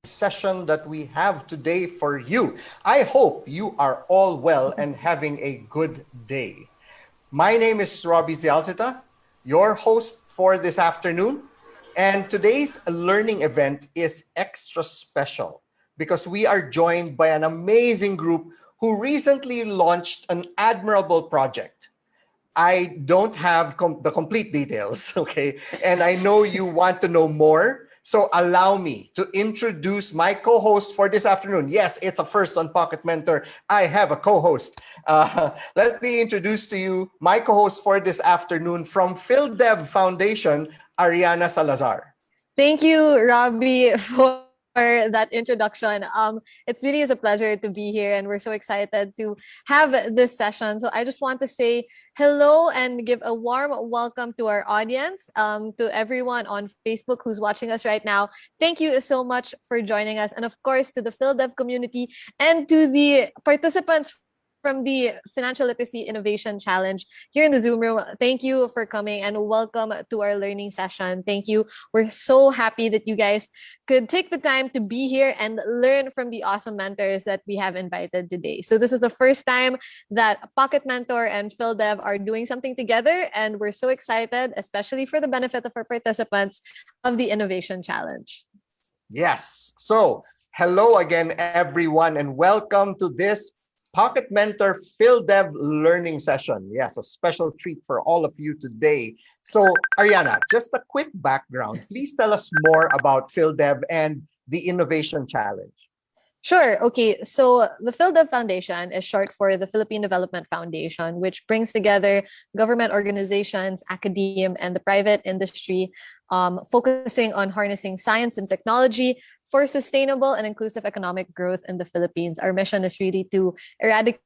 session that we have today for you. I hope you are all well and having a good day. My name is Robbie Zialcita, your host for this afternoon. And today's learning event is extra special because we are joined by an amazing group who recently launched an admirable project. I don't have the complete details, okay? And I know you want to know more. So allow me to introduce my co-host for this afternoon. Yes, it's a first on Pocket Mentor. I have a co-host. Let me introduce to you my co-host for this afternoon from PhilDev Foundation, Ariana Salazar. Thank you, Robbie, for that introduction. It really is a pleasure to be here, and we're so excited to have this session. So I just want to say hello and give a warm welcome to our audience, to everyone on Facebook who's watching us right now. Thank you so much for joining us, and of course to the PhilDev community and to the participants from the Financial Literacy Innovation Challenge here in the Zoom room. Thank you for coming and welcome to our learning session. Thank you. We're so happy that you guys could take the time to be here and learn from the awesome mentors that we have invited today. So this is the first time that Pocket Mentor and PhilDev are doing something together, and we're so excited, especially for the benefit of our participants of the Innovation Challenge. Yes. So hello again, everyone, and welcome to this Pocket Mentor PhilDev learning session. Yes, a special treat for all of you today. So, Ariana, just a quick background. Please tell us more about PhilDev and the Innovation Challenge. Sure. Okay. So the PhilDev Foundation is short for the Philippine Development Foundation, which brings together government organizations, academia, and the private industry, focusing on harnessing science and technology for sustainable and inclusive economic growth in the Philippines. Our mission is really to eradicate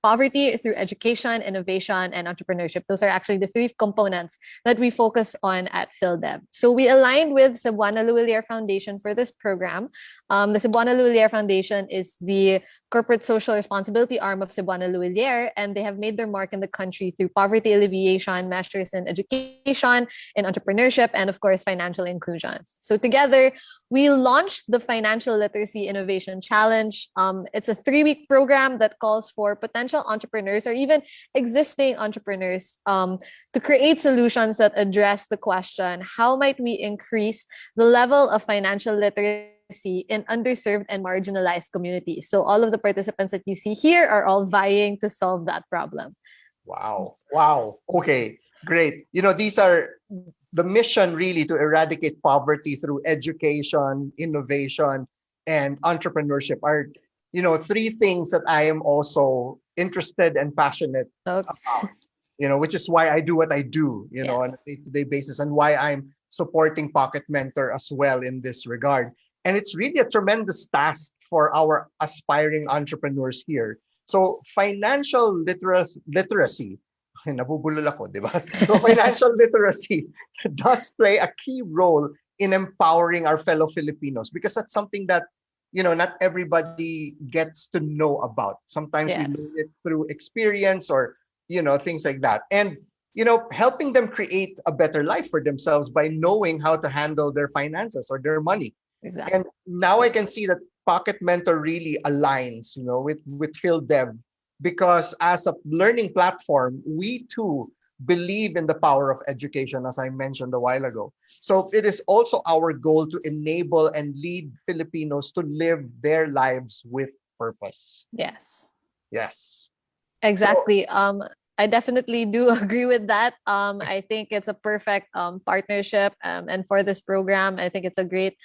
poverty through education, innovation, and entrepreneurship. Those are actually the three components that we focus on at PhilDev. So we aligned with Cebuana Luwilier Foundation for this program. The Cebuana Luwilier Foundation is the corporate social responsibility arm of Cebuana Luwilier, and they have made their mark in the country through poverty alleviation, measures in education, in entrepreneurship, and of course, financial inclusion. So together, we launched the Financial Literacy Innovation Challenge. It's a 3-week program that calls for potential entrepreneurs or even existing entrepreneurs to create solutions that address the question, how might we increase the level of financial literacy in underserved and marginalized communities? So all of the participants that you see here are all vying to solve that problem. Wow. Wow. Okay, great. These are the mission really to eradicate poverty through education, innovation, and entrepreneurship are three things that I am also interested and passionate about, which is why I do what I do, on a day-to-day basis, and why I'm supporting Pocket Mentor as well in this regard. And it's really a tremendous task for our aspiring entrepreneurs here. So financial literacy, nabubulol ako, di ba? So financial literacy does play a key role in empowering our fellow Filipinos because that's something that not everybody gets to know about. Sometimes we learn it through experience or, things like that. And, helping them create a better life for themselves by knowing how to handle their finances or their money. Exactly. And now I can see that Pocket Mentor really aligns, with PhilDev because as a learning platform, we too believe in the power of education, as I mentioned a while ago. So it is also our goal to enable and lead Filipinos to live their lives with purpose. Yes. Yes. Exactly. I definitely do agree with that. I think it's a perfect partnership, and for this program, I think it's a great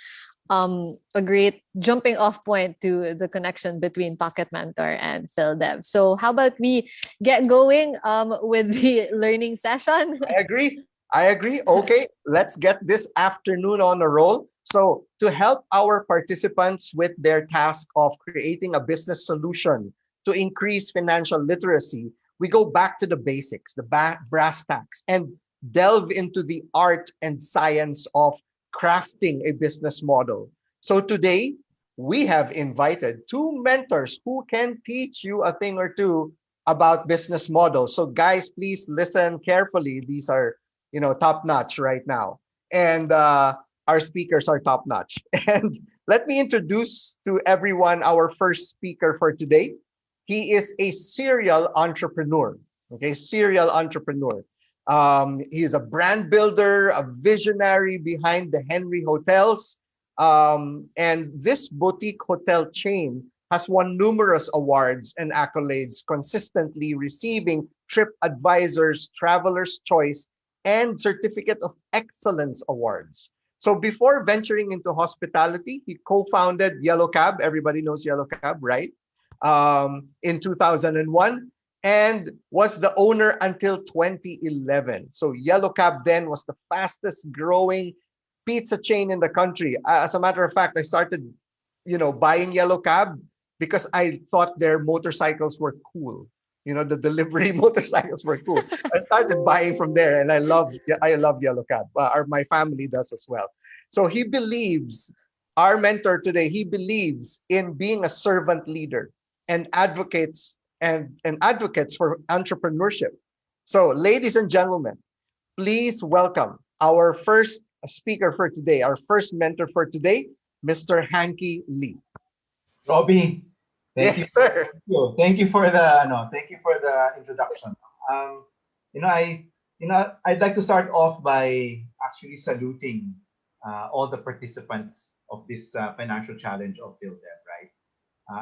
jumping off point to the connection between Pocket Mentor and PhilDev. So how about we get going with the learning session? I agree. Okay, let's get this afternoon on a roll. So to help our participants with their task of creating a business solution to increase financial literacy, we go back to the basics, the brass tacks, and delve into the art and science of crafting a business model. So today, we have invited two mentors who can teach you a thing or two about business models. So guys, please listen carefully. These are, top notch right now. And our speakers are top notch. And Let me introduce to everyone our first speaker for today. He is a serial entrepreneur. Okay, serial entrepreneur. He is a brand builder, a visionary behind the Henry Hotels. And this boutique hotel chain has won numerous awards and accolades, consistently receiving TripAdvisor's Traveler's Choice and Certificate of Excellence awards. So before venturing into hospitality, he co-founded Yellow Cab. Everybody knows Yellow Cab, right? In 2001, and was the owner until 2011. So Yellow Cab then was the fastest growing pizza chain in the country. As a matter of fact, I started, buying Yellow Cab because I thought their motorcycles were cool. The delivery motorcycles were cool. I started buying from there, and I love Yellow Cab. Or my family does as well. So he believes, our mentor today, he believes in being a servant leader and advocates for entrepreneurship. So, ladies and gentlemen, please welcome our first speaker for today, our first mentor for today, Mr. Hanky Lee. Robbie, thank you. Yes, sir. Thank you for the introduction. Um, I'd like to start off by actually saluting all the participants of this financial challenge of PhilDev, right?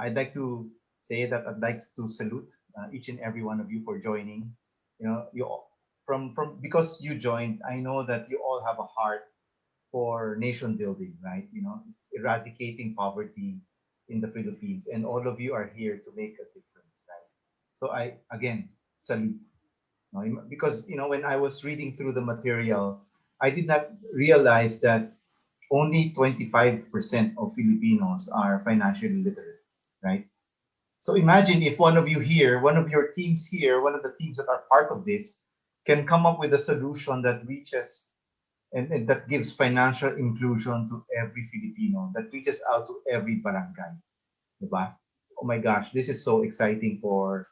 I'd like to say that I'd like to salute each and every one of you for joining. You all, from because you joined, I know that you all have a heart for nation building, right? It's eradicating poverty in the Philippines, and all of you are here to make a difference, right? So I again salute. Because when I was reading through the material, I did not realize that only 25% of Filipinos are financially literate, right? So imagine if one of you here, one of your teams here, one of the teams that are part of this, can come up with a solution that reaches and that gives financial inclusion to every Filipino, that reaches out to every barangay, diba? Oh my gosh, this is so exciting for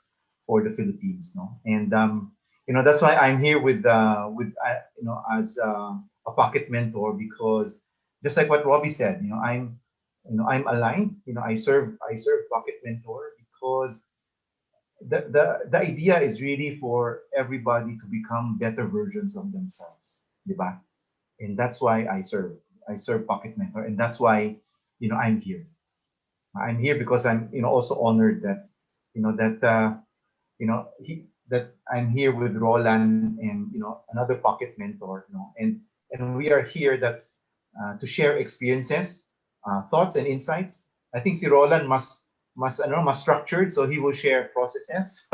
the Philippines, no? And that's why I'm here as a pocket mentor, because just like what Robbie said, I'm aligned. I serve pocket mentor because the idea is really for everybody to become better versions of themselves, diba? And that's why I serve pocket mentor, and that's why I'm here. I'm here because I'm also honored that that I'm here with Rolan and another pocket mentor, and we are here to share experiences, thoughts and insights. I think si Rolan must structured, so he will share processes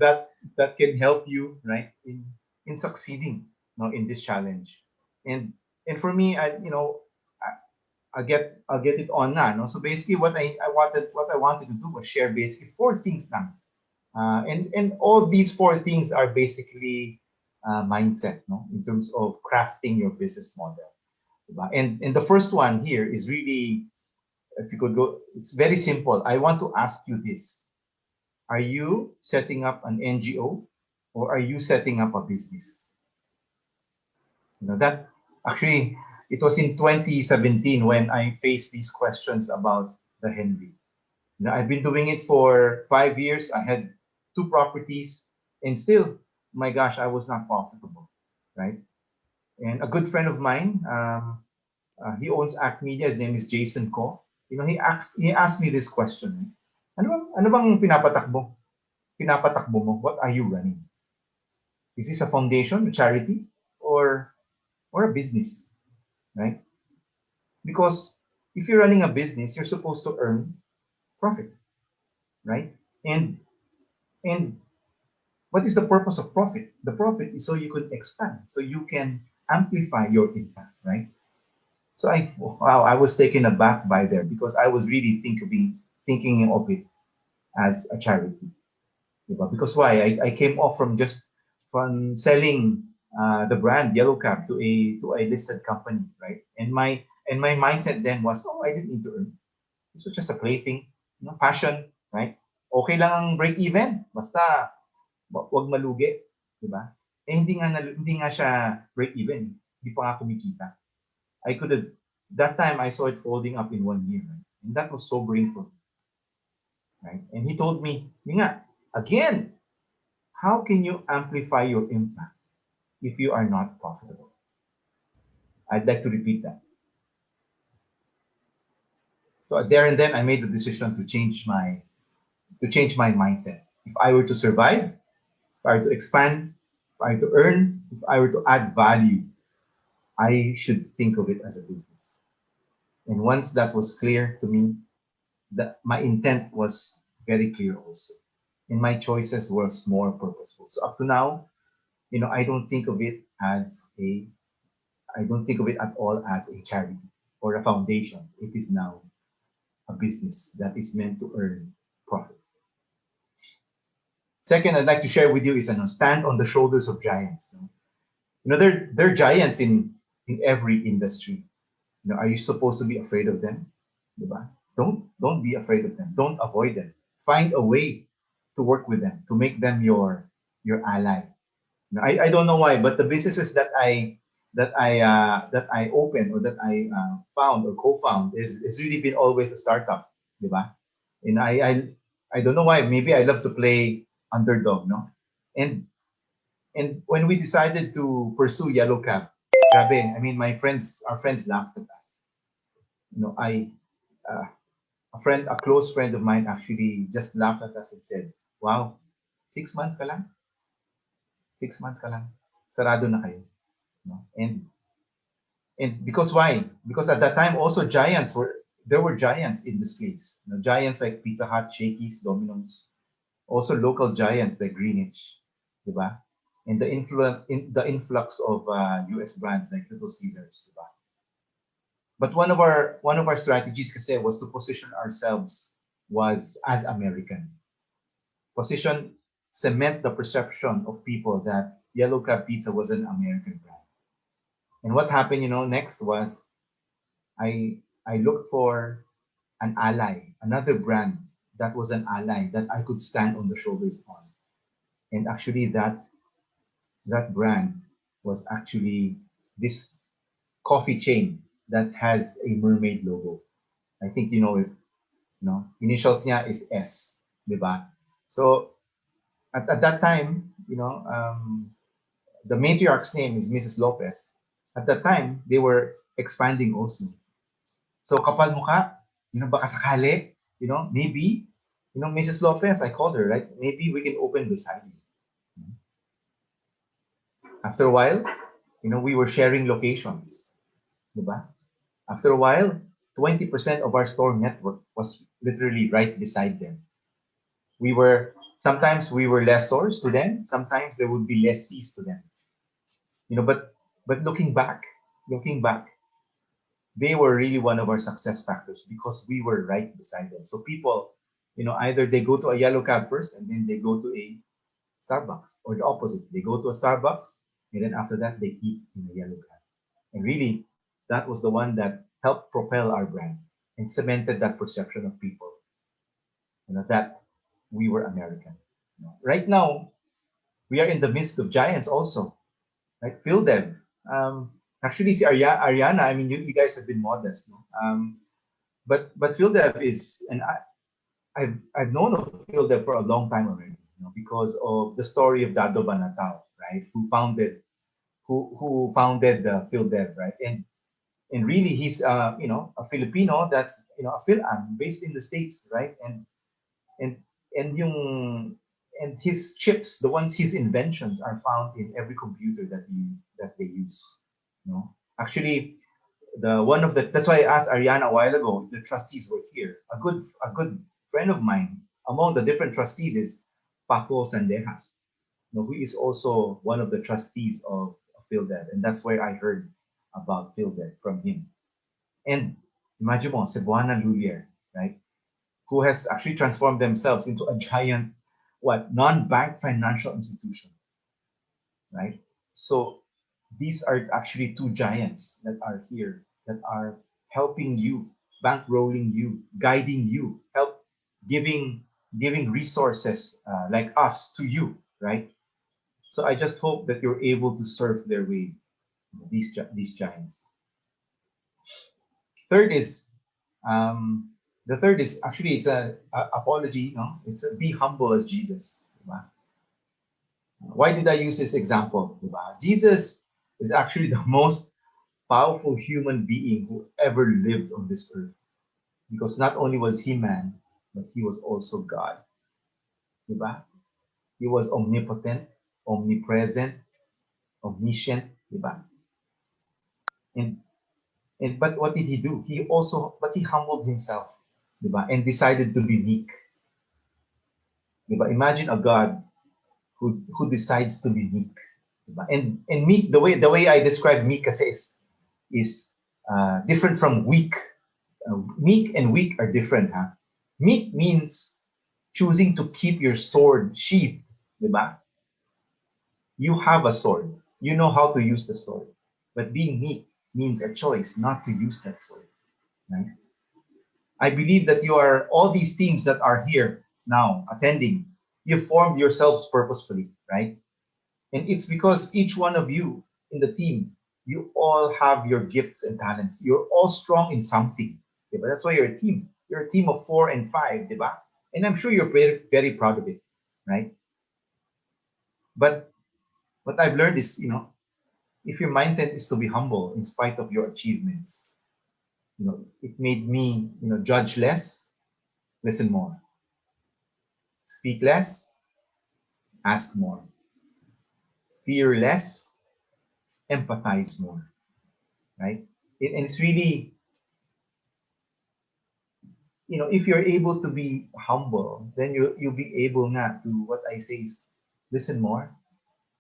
that can help you, right, in succeeding, in this challenge. And for me, I'll get it on na, no? So basically, what I wanted to do was share basically four things now, and all these four things are basically mindset, no, in terms of crafting your business model. Diba? And the first one here is really, if you could go, it's very simple. I want to ask you this: are you setting up an NGO, or are you setting up a business? That actually, it was in 2017 when I faced these questions about the Henry. I've been doing it for 5 years. I had two properties, and still, my gosh, I was not profitable, right? And a good friend of mine, he owns Act Media. His name is Jason Ko. He asked me this question: ano bang pinapatakbo mo? What are you running? Is this a foundation, a charity, or a business, right? Because if you're running a business, you're supposed to earn profit, right? And what is the purpose of profit? The profit is so you could expand, so you can amplify your impact, right? So I was taken aback by there, because I was really thinking of it as a charity. Because why? I came off from selling the brand Yellow Cab to a listed company, right? And my mindset then was, oh, I didn't need to earn. This was just a plaything, passion, right? Okay lang ang break even, basta wag malugi, di ba? Hindi nga siya break even, hindi pa nga kumikita. I could have, that time I saw it folding up in 1 year, right? And that was sobering for me, right? And he told me, "Nga, again, how can you amplify your impact if you are not profitable?" I'd like to repeat that. So there and then I made the decision to change my mindset. If I were to survive, if I were to expand, if I were to earn, if I were to add value, I should think of it as a business. And once that was clear to me, that my intent was very clear also. And my choices was more purposeful. So up to now, I don't think of it I don't think of it at all as a charity or a foundation. It is now a business that is meant to earn profit. Second, I'd like to share with you is stand on the shoulders of giants. They're giants in every industry. Are you supposed to be afraid of them? Diba? Don't be afraid of them. Don't avoid them. Find a way to work with them, to make them your ally. I don't know why, but the businesses that I opened or that I found or co-found is really been always a startup, diba? And I don't know why. Maybe I love to play underdog, no? And and when we decided to pursue Yellow Cab, grabe, I mean, our friends laughed at us. I a close friend of mine actually just laughed at us and said, "Wow, 6 months ka lang, 6 months ka lang, sarado na kayo." No? And because why? Because at that time also there were giants in the space. Giants like Pizza Hut, Shakey's, Domino's, also local giants like Greenwich, diba? And the influx of US brands like Little Caesars, diba? But one of our strategies kasi was to position ourselves was as American. Position cement the perception of people that Yellow Cab Pizza was an American brand. And what happened, next was I looked for an ally, another brand that was an ally that I could stand on the shoulders on. And actually that brand was actually this coffee chain that has a mermaid logo. I think you know it. Initials niya is S, diba? So at that time, the matriarch's name is Mrs. Lopez. At that time, they were expanding also. So kapal mukha, baka sakali, maybe, Mrs. Lopez, I called her, right? Maybe we can open beside you. After a while, we were sharing locations, diba? After a while, 20% of our store network was literally right beside them. Sometimes we were lessors to them, sometimes there would be lessees to them. But looking back, they were really one of our success factors because we were right beside them. So people, either they go to a Yellow Cab first and then they go to a Starbucks, or the opposite. They go to a Starbucks and then after that they eat in a Yellow Cab. And really, that was the one that helped propel our brand and cemented that perception of people, that we were American. Right now, we are in the midst of giants also, like PhilDev. Actually, si Ariana, I mean, you guys have been modest, no? But PhilDev is, and I've known of PhilDev for a long time already, because of the story of Dado Banatao, right? Who founded the PhilDev, right? And really, he's a Filipino that's a Philam based in the States, right? And and yung and his chips, his inventions are found in every computer that they use. Actually, that's why I asked Ariana a while ago if the trustees were here. A good friend of mine among the different trustees is Paco Sandejas, who is also one of the trustees of PhilDev, and that's where I heard about PhilDev from him. And imagine mo, Cebuana Lulier, right? Who has actually transformed themselves into a giant, non-bank financial institution, right? So these are actually two giants that are here, that are helping you, bankrolling you, guiding you, giving resources like us to you, right? So I just hope that you're able to surf their wave, these giants. third is the third is actually it's a apology. No, it's a be humble as Jesus. Diba? Why did I use this example? Diba? Jesus is actually the most powerful human being who ever lived on this earth, because not only was he man, but he was also God. Diba? He was omnipotent, omnipresent, omniscient. Diba? And but what did he do? He humbled himself, diba? And decided to be meek. Diba? Imagine a God who decides to be meek. Diba? And meek, the way I describe meek kasi is different from weak. Meek and weak are different, huh? Meek means choosing to keep your sword sheathed, diba? You have a sword. You know how to use the sword. But being meek means a choice not to use that sword, right? I believe that you are all these teams that are here now attending. You formed yourselves purposefully, right? And it's because each one of you in the team, you all have your gifts and talents. You're all strong in something. Diba? That's why you're a team. You're a team of 4 and 5, diba? And I'm sure you're very, very proud of it, right? But what I've learned is, if your mindset is to be humble in spite of your achievements, it made me, judge less, listen more, speak less, ask more, fear less, empathize more, right? And it's really, if you're able to be humble, then you'll be able not to, what I say is, listen more,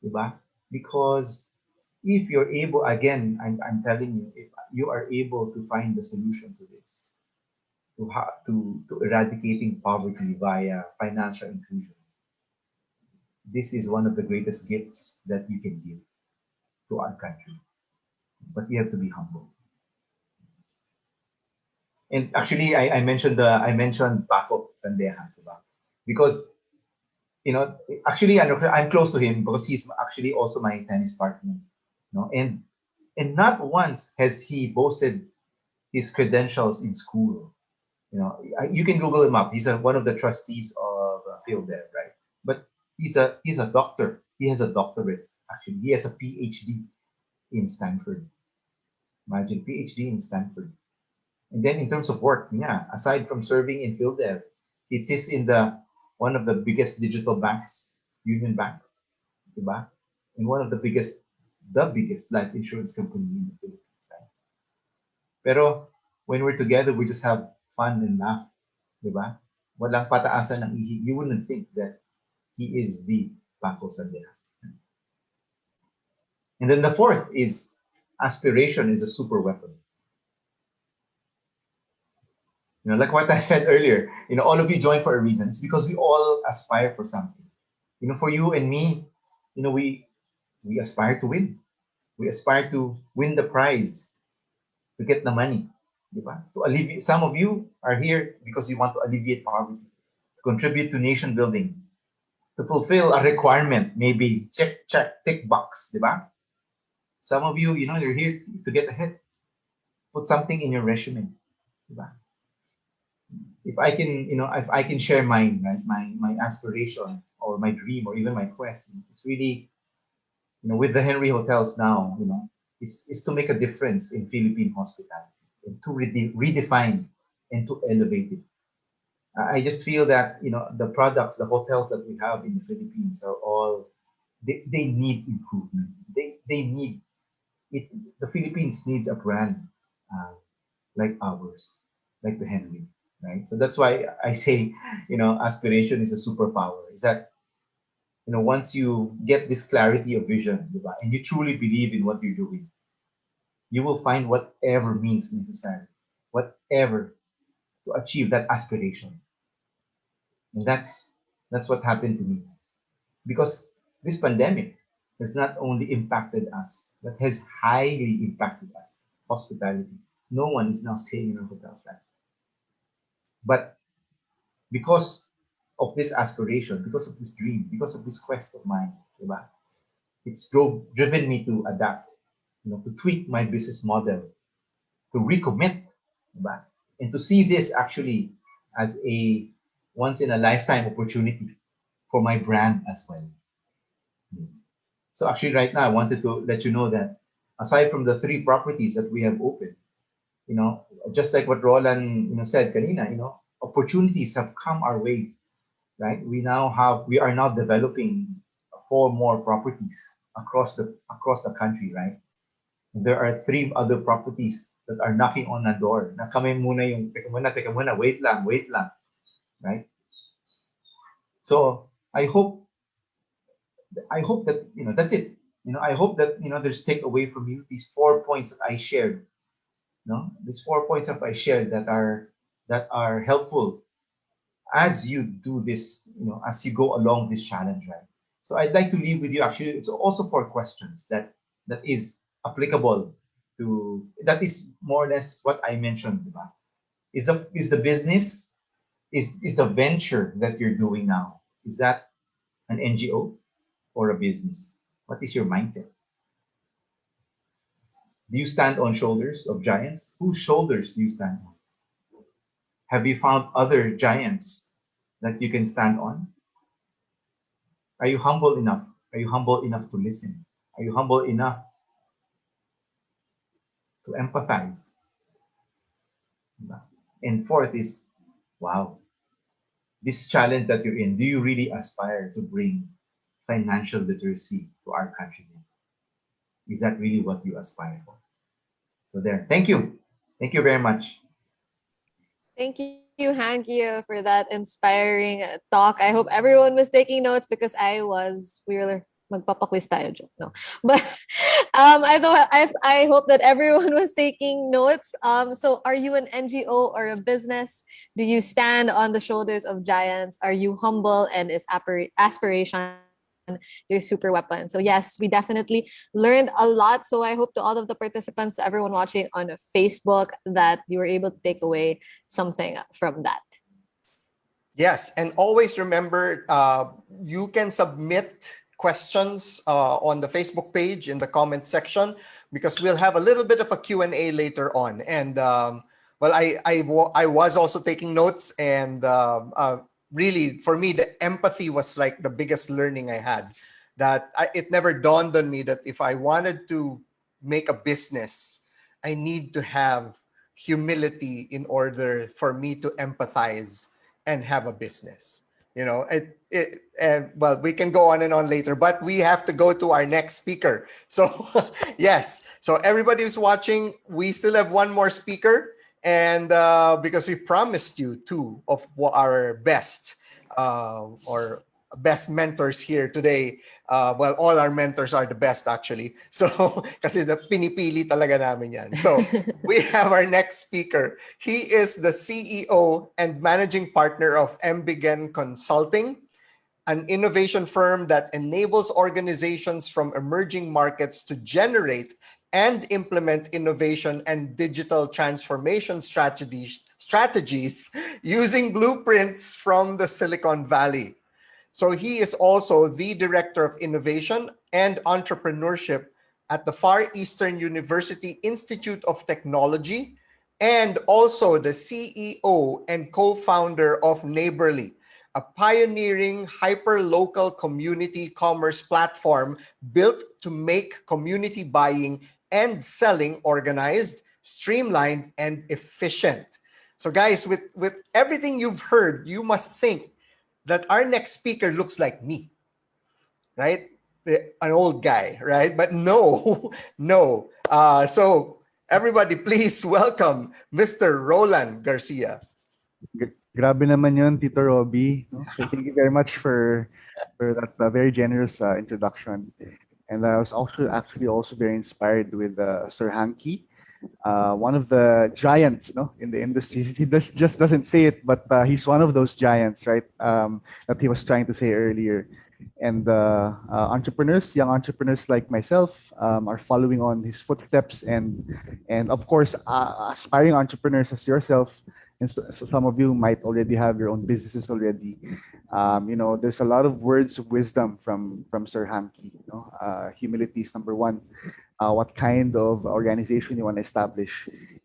diba? Because if you're able, again, I'm telling you, if you are able to find the solution to this, to eradicating poverty via financial inclusion, this is one of the greatest gifts that you can give to our country. But you have to be humble. And actually, I mentioned Paco Sandejas, diba? Because actually I'm close to him because he's actually also my tennis partner. And not once has he boasted his credentials in school. You can Google him up. He's one of the trustees of PhilDev, right? But he's a doctor. He has a doctorate. Actually, he has a PhD in Stanford. Imagine PhD in Stanford. And then in terms of work, yeah, aside from serving in PhilDev, it is in the one of the biggest digital banks, Union Bank, diba? And one of the biggest life insurance company in the Philippines. Right? Pero when we're together, we just have fun and laugh, diba? Walang pataasan ng ihi. You wouldn't think that he is the Paco Sandejas. And then the fourth is aspiration is a super weapon. Like what I said earlier, all of you join for a reason. It's because we all aspire for something. For you and me, we aspire to win. We aspire to win the prize, to get the money. Diba? To alleviate. Some of you are here because you want to alleviate poverty, to contribute to nation building, to fulfill a requirement, maybe check, tick box, diba? Some of you, you're here to get ahead. Put something in your resume, diba? If I can share mine, right, my aspiration or my dream or even my quest, it's really, with the Henry Hotels now, it's to make a difference in Philippine hospitality and to redefine and to elevate it. I just feel that the products, the hotels that we have in the Philippines are all they need improvement. They need it. The Philippines needs a brand like ours, like the Henry, right? So that's why I say, aspiration is a superpower. Is that once you get this clarity of vision, diba, and you truly believe in what you're doing, you will find whatever means necessary, whatever to achieve that aspiration. And that's what happened to me. Because this pandemic has not only impacted us, but has highly impacted us. Hospitality. No one is now staying in our hotels, right? But because of this aspiration, because of this dream, because of this quest of mine, diba? It's driven me to adapt, to tweak my business model, to recommit, Diba? And to see this actually as a once in a lifetime opportunity for my brand as well. So actually right now I wanted to let you know that aside from the 3 properties that we have opened, just like what Rolan, said kanina, opportunities have come our way, right? We are now developing 4 more properties across the country, right? There are 3 other properties that are knocking on the door. Na kami muna yung, teka muna, wait lang, right? So I hope that that's it. I hope that there's takeaway from you these 4 points that I shared. These 4 points that I shared that are helpful as you do this, as you go along this challenge, right? So I'd like to leave with you. Actually, it's also 4 questions that is applicable to that is more or less what I mentioned. Diba? Is the business is the venture that you're doing now, is that an NGO or a business? What is your mindset? Do you stand on shoulders of giants? Whose shoulders do you stand on? Have you found other giants that you can stand on? Are you humble enough? Are you humble enough to listen? Are you humble enough to empathize? And fourth is, wow, this challenge that you're in, do you really aspire to bring financial literacy to our country? Is that really what you aspire for? So there, thank you. Thank you very much. Thank you, Hanky, for that inspiring talk. I hope everyone was taking notes because I was. We were magpapaquiz tayo, joke. No, but I hope that everyone was taking notes. So are you an NGO or a business? Do you stand on the shoulders of giants? Are you humble and is aspiration your super weapon? So yes, we definitely learned a lot. So I hope to all of the participants, to everyone watching on Facebook, that you were able to take away something from that. Yes, and always remember, you can submit questions on the Facebook page in the comment section, because we'll have a little bit of a Q&A later on. And well, I was also taking notes, and really, for me, the empathy was like the biggest learning I had. It never dawned on me that if I wanted to make a business, I need to have humility in order for me to empathize and have a business. And well, we can go on and on later, but we have to go to our next speaker. So yes, so everybody who's watching, we still have one more speaker, and because we promised you 2 of our best or best mentors here today. Well, all our mentors are the best actually. So, kasi pinipili talaga namin yan. So, we have our next speaker. He is the CEO and managing partner of Mbiggen Consulting, an innovation firm that enables organizations from emerging markets to generate and implement innovation and digital transformation strategies using blueprints from the Silicon Valley. So he is also the Director of Innovation and Entrepreneurship at the Far Eastern University Institute of Technology, and also the CEO and co-founder of Neighborly, a pioneering hyper-local community commerce platform built to make community buying and selling organized, streamlined, and efficient. So guys, with everything you've heard, you must think that our next speaker looks like me, right? An old guy, right? But no, no. So everybody, please welcome Mr. Rolan Garcia. Grabe naman yun, Tito Robbie. No? So thank you very much for that very generous introduction. And I was also very inspired with Sir Hanky, one of the giants, in the industry. He just doesn't say it, but he's one of those giants, right? That he was trying to say earlier. And entrepreneurs, young entrepreneurs like myself, are following on his footsteps, and of course, aspiring entrepreneurs as yourself And so some of you might already have your own businesses already. There's a lot of words of wisdom from Sir Hanky. Humility is number one. What kind of organization you want to establish,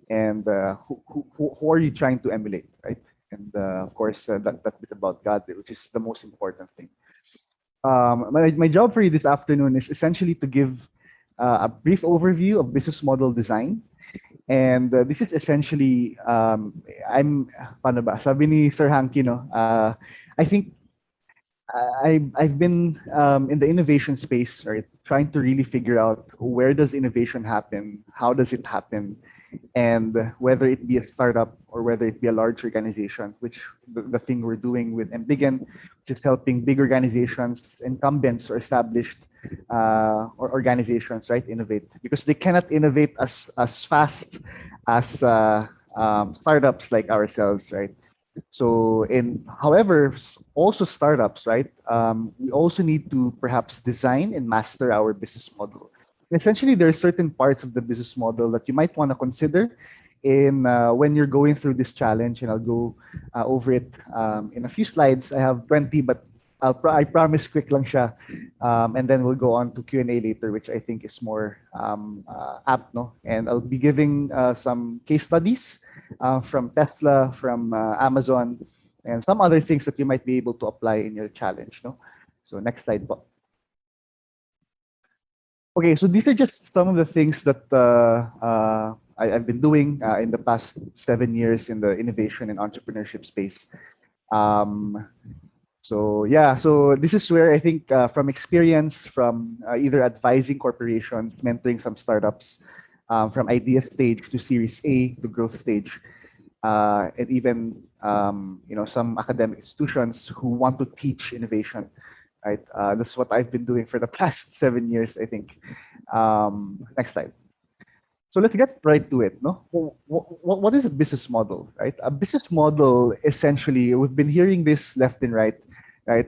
and who are you trying to emulate, right? And of course, that bit about God, which is the most important thing. My job for you this afternoon is essentially to give a brief overview of business model design. And this is essentially, paano ba? Sabi ni Sir Hanky, I think I've been in the innovation space, right? Trying to really figure out where does innovation happen, how does it happen, and whether it be a startup or whether it be a large organization, which the thing we're doing with MBiggen, which is helping big organizations, incumbents or established or organizations, right, innovate, because they cannot innovate as fast as startups like ourselves, right? So however, also startups, right? We also need to perhaps design and master our business model. Essentially, there are certain parts of the business model that you might want to consider in when you're going through this challenge, and I'll go over it in a few slides. I have 20, but I promise quick lang siya, and then we'll go on to Q&A later, which I think is more apt, no? And I'll be giving some case studies from Tesla, from Amazon, and some other things that you might be able to apply in your challenge, no? So next slide, po. Okay, so these are just some of the things that I've been doing in the past 7 years in the innovation and entrepreneurship space. So this is where I think from experience, from either advising corporations, mentoring some startups, from idea stage to Series A to growth stage, and even some academic institutions who want to teach innovation. Right, that's what I've been doing for the past 7 years, I think. Next slide. So let's get right to it. No, what is a business model, right? A business model, essentially, we've been hearing this left and right.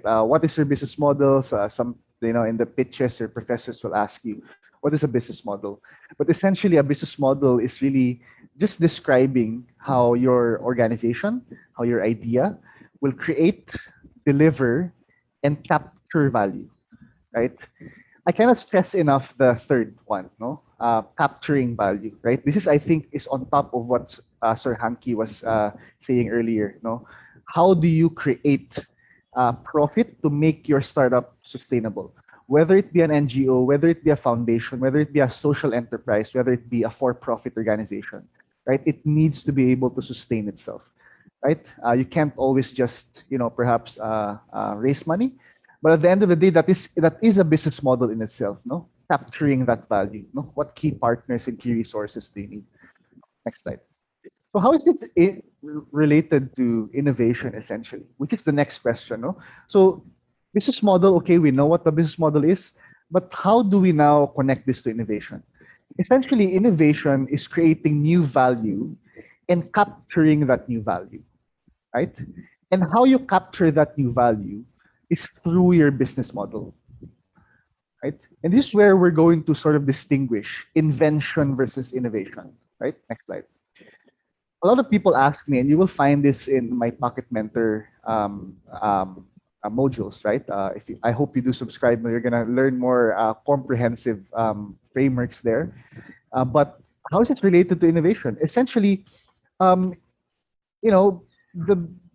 What is your business model? Some, in the pitches, your professors will ask you, what is a business model? But essentially, a business model is really just describing how your organization, how your idea will create, deliver, and capture value, right? I cannot stress enough the third one, no? Capturing value, right? This is, I think, is on top of what Sir Hanky was saying earlier, no? How do you create profit to make your startup sustainable? Whether it be an NGO, whether it be a foundation, whether it be a social enterprise, whether it be a for-profit organization, right? It needs to be able to sustain itself, right? You can't always just, perhaps raise money, but at the end of the day, that is a business model in itself, no? Capturing that value, no? What key partners and key resources do you need? Next slide. So how is it related to innovation, essentially? Which is the next question, no? So business model, okay, we know what the business model is, but how do we now connect this to innovation? Essentially, innovation is creating new value and capturing that new value, right? And how you capture that new value is through your business model, right? And this is where we're going to sort of distinguish invention versus innovation, right? Next slide. A lot of people ask me, and you will find this in my Pocket Mentor modules, right? I hope you do subscribe. You're gonna learn more comprehensive frameworks there. But how is it related to innovation? Essentially,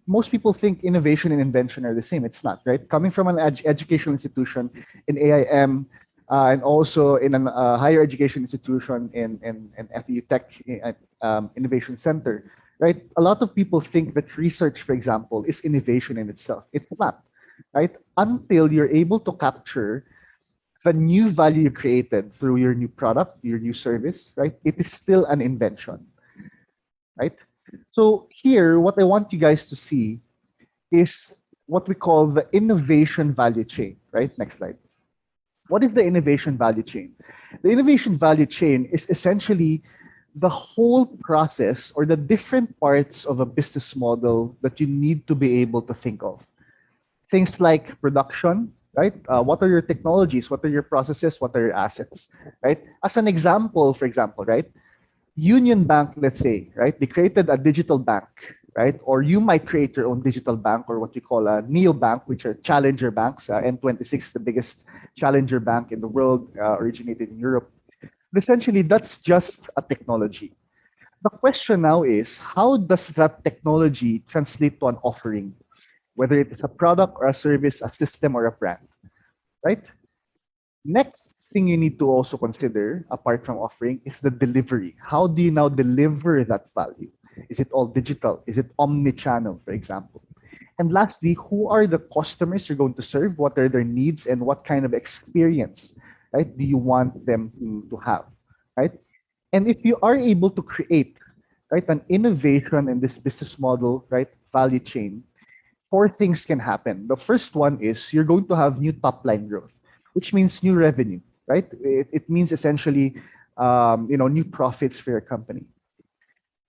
most people think innovation and invention are the same. It's not, right? Coming from an educational institution in AIM, and also in a higher education institution in FEU Tech Innovation Center, right? A lot of people think that research, for example, is innovation in itself. It's not, right? Until you're able to capture the new value you created through your new product, your new service, right? It is still an invention, right? So here, what I want you guys to see is what we call the innovation value chain, right? Next slide. What is the innovation value chain? The innovation value chain is essentially the whole process or the different parts of a business model that you need to be able to think of. Things like production, right? What are your technologies? What are your processes? What are your assets, right? As an example, for example, right? Union Bank, let's say, right? They created a digital bank, right? Or you might create your own digital bank, or what we call a neobank, which are challenger banks. N26, the biggest challenger bank in the world, originated in Europe. But essentially, that's just a technology. The question now is, how does that technology translate to an offering, whether it is a product or a service, a system or a brand, right? Next thing you need to also consider, apart from offering, is the delivery. How do you now deliver that value? Is it all digital? Is it omni-channel, for example? And lastly, who are the customers you're going to serve? What are their needs and what kind of experience, right, do you want them to have, right? And if you are able to create, right, an innovation in this business model, right, value chain, four things can happen. The first one is you're going to have new top line growth, which means new revenue, right? It means essentially, new profits for your company.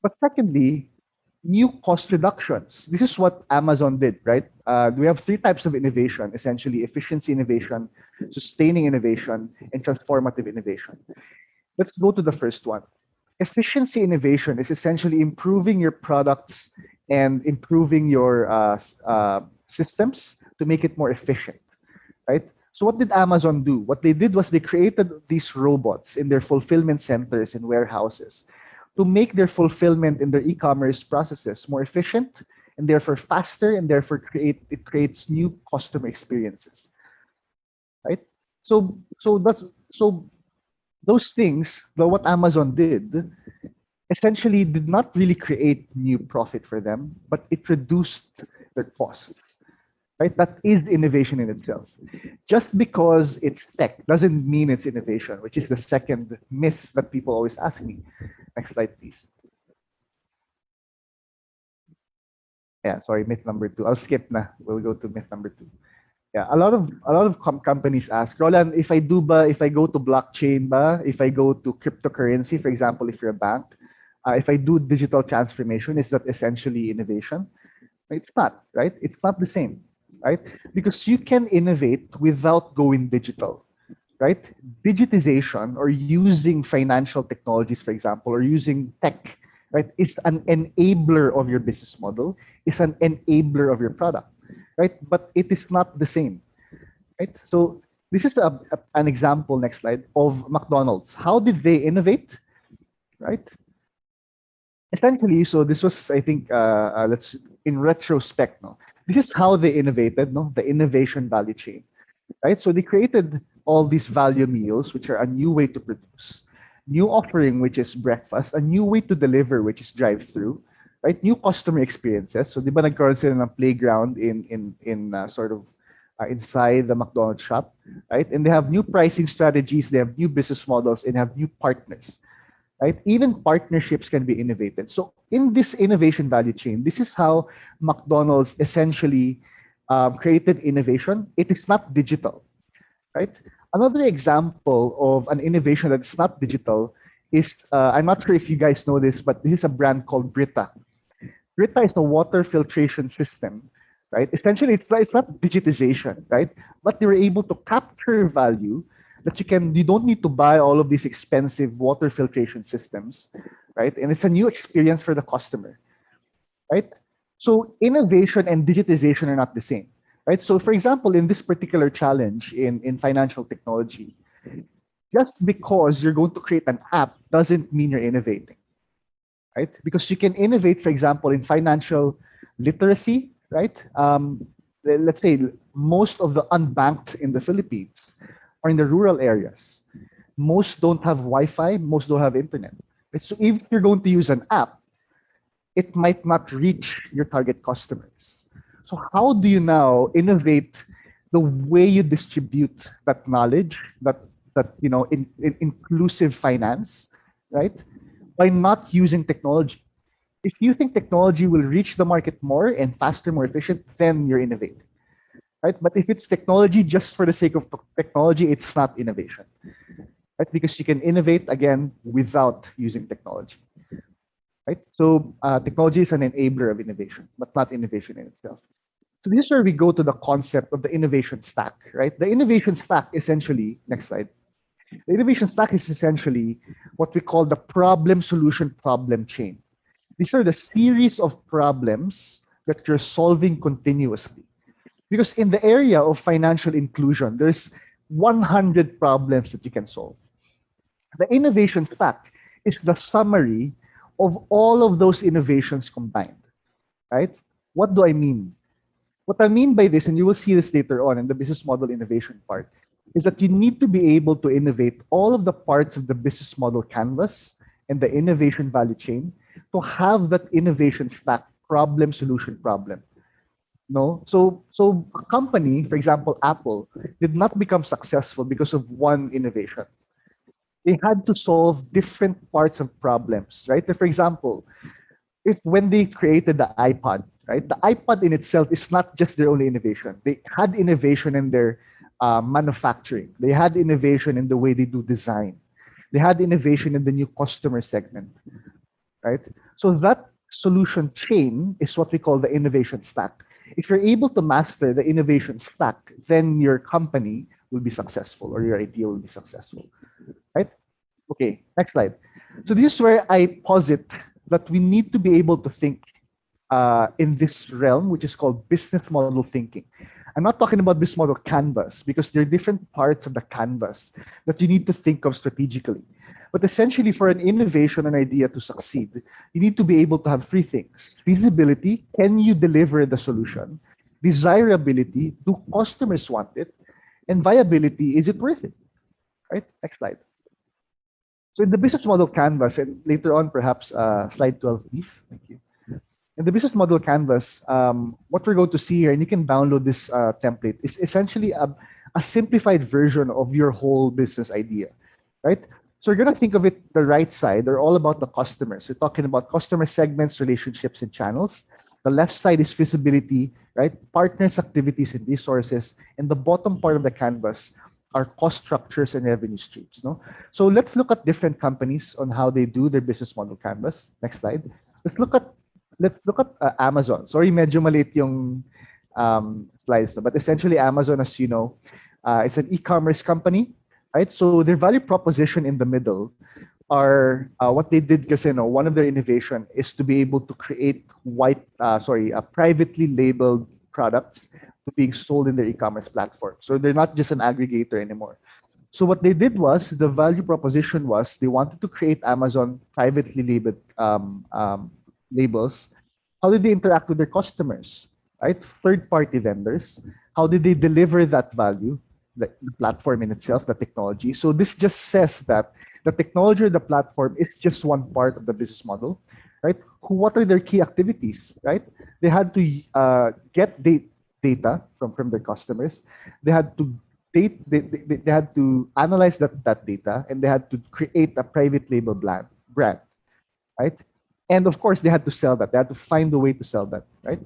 But secondly, new cost reductions. This is what Amazon did, right? We have three types of innovation, essentially: efficiency innovation, sustaining innovation, and transformative innovation. Let's go to the first one. Efficiency innovation is essentially improving your products and improving your systems to make it more efficient, right? So what did Amazon do? What they did was they created these robots in their fulfillment centers and warehouses to make their fulfillment in their e-commerce processes more efficient and therefore faster, and therefore it creates new customer experiences, right? So those things, what Amazon did, essentially did not really create new profit for them, but it reduced their costs, right? That is innovation in itself. Just because it's tech doesn't mean it's innovation, which is the second myth that people always ask me. Next slide, please. Yeah, sorry, myth number 2. I'll skip na. We'll go to myth number 2. Yeah, a lot of companies ask, Roland, if I go to blockchain if I go to cryptocurrency, for example, if you're a bank, if I do digital transformation, is that essentially innovation? It's not, right? It's not the same, right? Because you can innovate without going digital, right? Digitization, or using financial technologies, for example, or using tech, right, is an enabler of your business model, is an enabler of your product, right? But it is not the same, right? So this is an example, next slide, of McDonald's. How did they innovate, right? Essentially, so this was, I think, let's, in retrospect, no, this is how they innovated, no, the innovation value chain, right? So they created all these value meals, which are a new way to produce, new offering, which is breakfast, a new way to deliver, which is drive-through, right? New customer experiences. So, di ba nagkaroon sila ng playground inside the McDonald's shop, right? And they have new pricing strategies, they have new business models, and have new partners, right? Even partnerships can be innovated. So in this innovation value chain, this is how McDonald's essentially created innovation. It is not digital, right? Another example of an innovation that's not digital is, I'm not sure if you guys know this, but this is a brand called Brita. Brita is a water filtration system, right? Essentially, it's not digitization, right? But they were able to capture value that you don't need to buy all of these expensive water filtration systems, right? And it's a new experience for the customer, right? So innovation and digitization are not the same, right? So for example, in this particular challenge in financial technology, just because you're going to create an app doesn't mean you're innovating, right? Because you can innovate, for example, in financial literacy, right? Let's say most of the unbanked in the Philippines are in the rural areas. Most don't have Wi-Fi, most don't have internet. Right? So if you're going to use an app, it might not reach your target customers. So how do you now innovate the way you distribute that knowledge, that in inclusive finance, right? By not using technology. If you think technology will reach the market more and faster, more efficient, then you're innovating. Right? But if it's technology just for the sake of technology, it's not innovation, right? Because you can innovate again without using technology, right? So technology is an enabler of innovation, but not innovation in itself. So this is where we go to the concept of the innovation stack, right? The innovation stack essentially, next slide. The innovation stack is essentially what we call the problem solution problem chain. These are the series of problems that you're solving continuously. Because in the area of financial inclusion, there's 100 problems that you can solve. The innovation stack is the summary of all of those innovations combined, right? What do I mean? What I mean by this, and you will see this later on in the business model innovation part, is that you need to be able to innovate all of the parts of the business model canvas and the innovation value chain to have that innovation stack problem, solution, problem. No, so a company, for example, Apple, did not become successful because of one innovation. They had to solve different parts of problems, right? For example, if when they created the iPod, right, the iPod in itself is not just their only innovation. They had innovation in their manufacturing. They had innovation in the way they do design. They had innovation in the new customer segment, right? So that solution chain is what we call the innovation stack. If you're able to master the innovation stack, then your company will be successful or your idea will be successful, right? Okay, next slide. So this is where I posit that we need to be able to think in this realm, which is called business model thinking. I'm not talking about business model canvas because there are different parts of the canvas that you need to think of strategically. But essentially, for an innovation, an idea to succeed, you need to be able to have three things: feasibility, can you deliver the solution? Desirability, do customers want it? And viability, is it worth it? Right? Next slide. So in the business model canvas, and later on, perhaps slide 12, please. Thank you. In the business model canvas, what we're going to see here, and you can download this template, is essentially a simplified version of your whole business idea, right? So you're going to think of it the right side. They're all about the customers. We're talking about customer segments, relationships, and channels. The left side is feasibility, right? Partners, activities, and resources. And the bottom part of the canvas are cost structures and revenue streams. No? So let's look at different companies on how they do their business model canvas. Next slide. Let's look at Amazon. Sorry, medyo maliit yung slides, but essentially Amazon, as you know, it's an e-commerce company, right? So their value proposition in the middle are what they did, kasi one of their innovation is to be able to create privately labeled products to being sold in their e-commerce platform. So they're not just an aggregator anymore. So what they did was, the value proposition was, they wanted to create Amazon privately labeled labels. How did they interact with their customers, right? Third-party vendors. How did they deliver that value? The platform in itself, the technology. So this just says that the technology or the platform is just one part of the business model, right? What are their key activities, right? They had to get data from their customers. They had to they had to analyze that data, and they had to create a private label brand, right? And of course, they had to sell that. They had to find a way to sell that, right?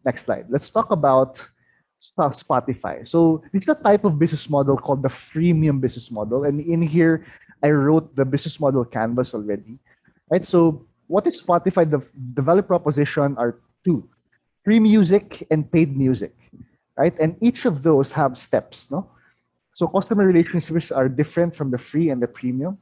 Next slide. Let's talk about Spotify. So this is a type of business model called the freemium business model. And in here, I wrote the business model canvas already, right? So what is Spotify? The value proposition are two: free music and paid music, right? And each of those have steps, no? So customer relationships are different from the free and the premium.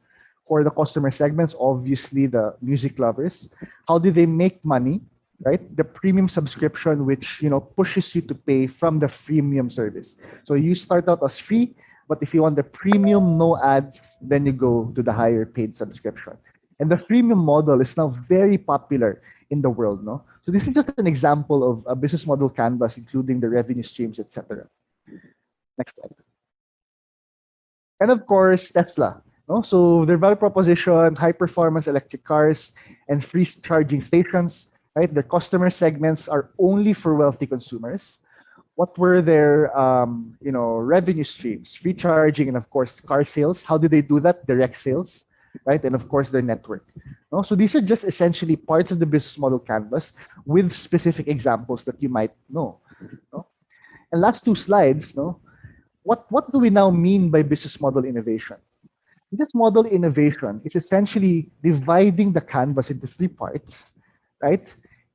For the customer segments, obviously the music lovers. How do they make money, right? The premium subscription, which pushes you to pay from the freemium service. So you start out as free, but if you want the premium, no ads, then you go to the higher paid subscription. And the freemium model is now very popular in the world, no? So this is just an example of a business model canvas, including the revenue streams, etc. Next slide. And of course, Tesla. No? So their value proposition: high performance electric cars and free charging stations, right? Their customer segments are only for wealthy consumers. What were their revenue streams? Free charging, and of course car sales. How did they do that? Direct sales, right? And of course their network. No? So these are just essentially parts of the business model canvas with specific examples that you might know. No? And last two slides, no? What do we now mean by business model innovation? This model innovation is essentially dividing the canvas into three parts, right?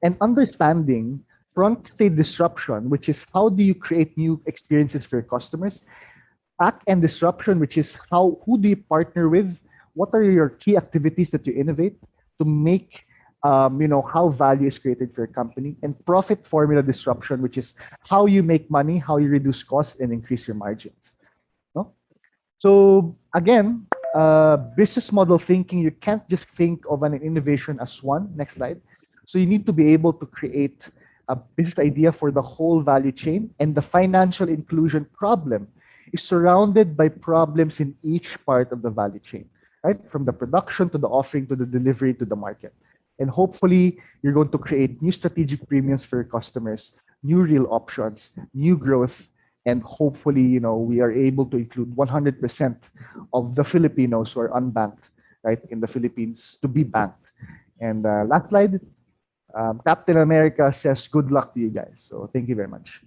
And understanding front state disruption, which is how do you create new experiences for your customers? Back end disruption, which is who do you partner with? What are your key activities that you innovate to make how value is created for your company, and profit formula disruption, which is how you make money, how you reduce costs and increase your margins. No? So again, business model thinking, you can't just think of an innovation as one. Next slide. So you need to be able to create a business idea for the whole value chain, and the financial inclusion problem is surrounded by problems in each part of the value chain, right? From the production to the offering to the delivery to the market. And hopefully, you're going to create new strategic premiums for your customers, new real options, new growth, and hopefully, we are able to include 100% of the Filipinos who are unbanked, right, in the Philippines to be banked. And last slide, Captain America says good luck to you guys. So thank you very much.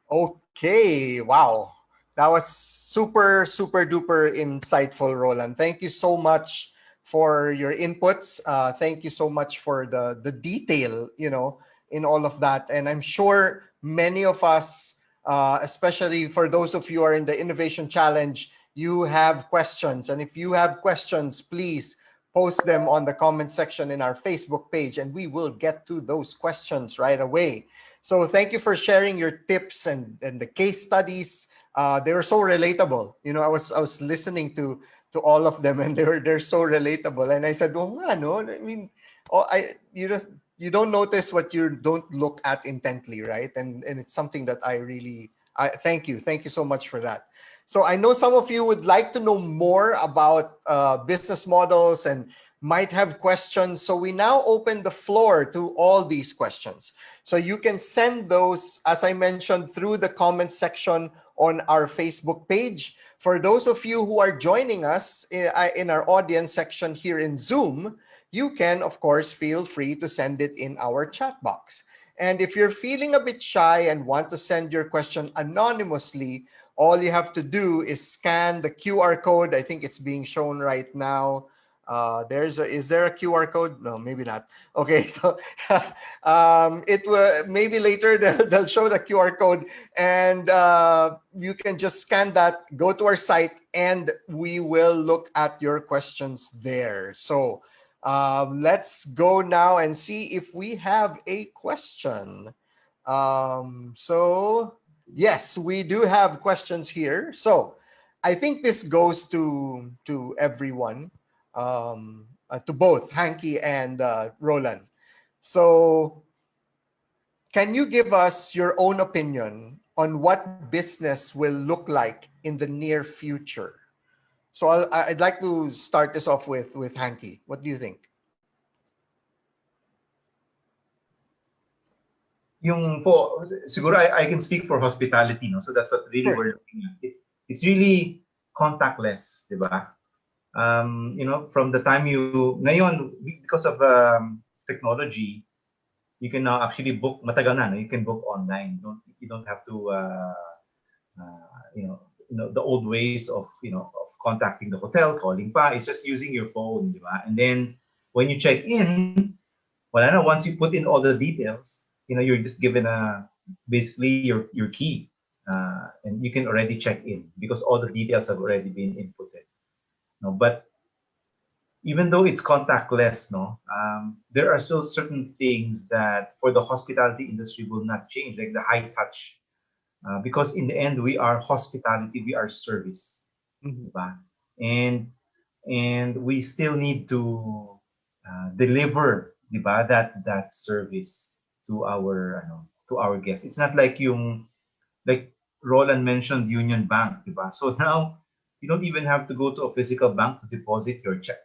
Okay, wow. That was super, super duper insightful, Roland. Thank you so much for your inputs. Thank you so much for the detail, in all of that. And I'm sure many of us, especially for those of you who are in the Innovation Challenge, you have questions. And if you have questions, please post them on the comment section in our Facebook page, and we will get to those questions right away. So thank you for sharing your tips and the case studies. They were so relatable. I was listening to all of them, and they're so relatable. And I said, oh, no, I mean, you don't notice what you don't look at intently, right? And it's something that I thank you so much for that. So I know some of you would like to know more about business models and might have questions. So we now open the floor to all these questions. So you can send those, as I mentioned, through the comment section on our Facebook page. For those of you who are joining us in our audience section here in Zoom, you can, of course, feel free to send it in our chat box. And if you're feeling a bit shy and want to send your question anonymously, all you have to do is scan the QR code. I think it's being shown right now. Is there a QR code? No, maybe not. Okay, so it will maybe later they'll show the QR code, and you can just scan that, go to our site, and we will look at your questions there. So let's go now and see if we have a question. So yes, we do have questions here. So I think this goes to everyone. To both Hanky and Rolan. So can you give us your own opinion on what business will look like in the near future? So I'd like to start this off with Hanky. What do you think? Siguro I can speak for hospitality, no? So that's what really we're looking at. It's really contactless, di ba? From the time ngayon, because of technology, you can now actually book, matagal na, no? You can book online. You don't have to, the old ways of contacting the hotel, calling pa. It's just using your phone, di ba? And then when you check in, once you put in all the details, you're just given basically your key, and you can already check in because all the details have already been inputted. No, but even though it's contactless, there are still certain things that for the hospitality industry will not change, like the high touch, because in the end we are hospitality, we are service, and we still need to deliver, diba, that service to our guests. It's not like like Roland mentioned Union Bank, diba? So now you don't even have to go to a physical bank to deposit your check.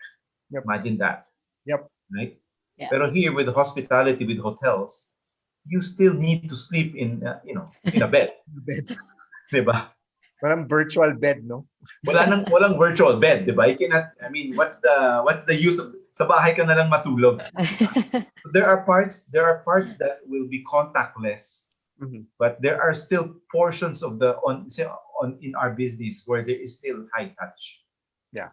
Yep. Imagine that. Yep. Right? Yes. Pero here with hospitality, with hotels, you still need to sleep in a bed. Diba? Walang virtual bed, no? Walang virtual bed, diba? You cannot, what's the use of, sa bahay ka na lang matulog. There are parts that will be contactless. Mm-hmm. But there are still portions of in our business where there is still high touch. Yeah.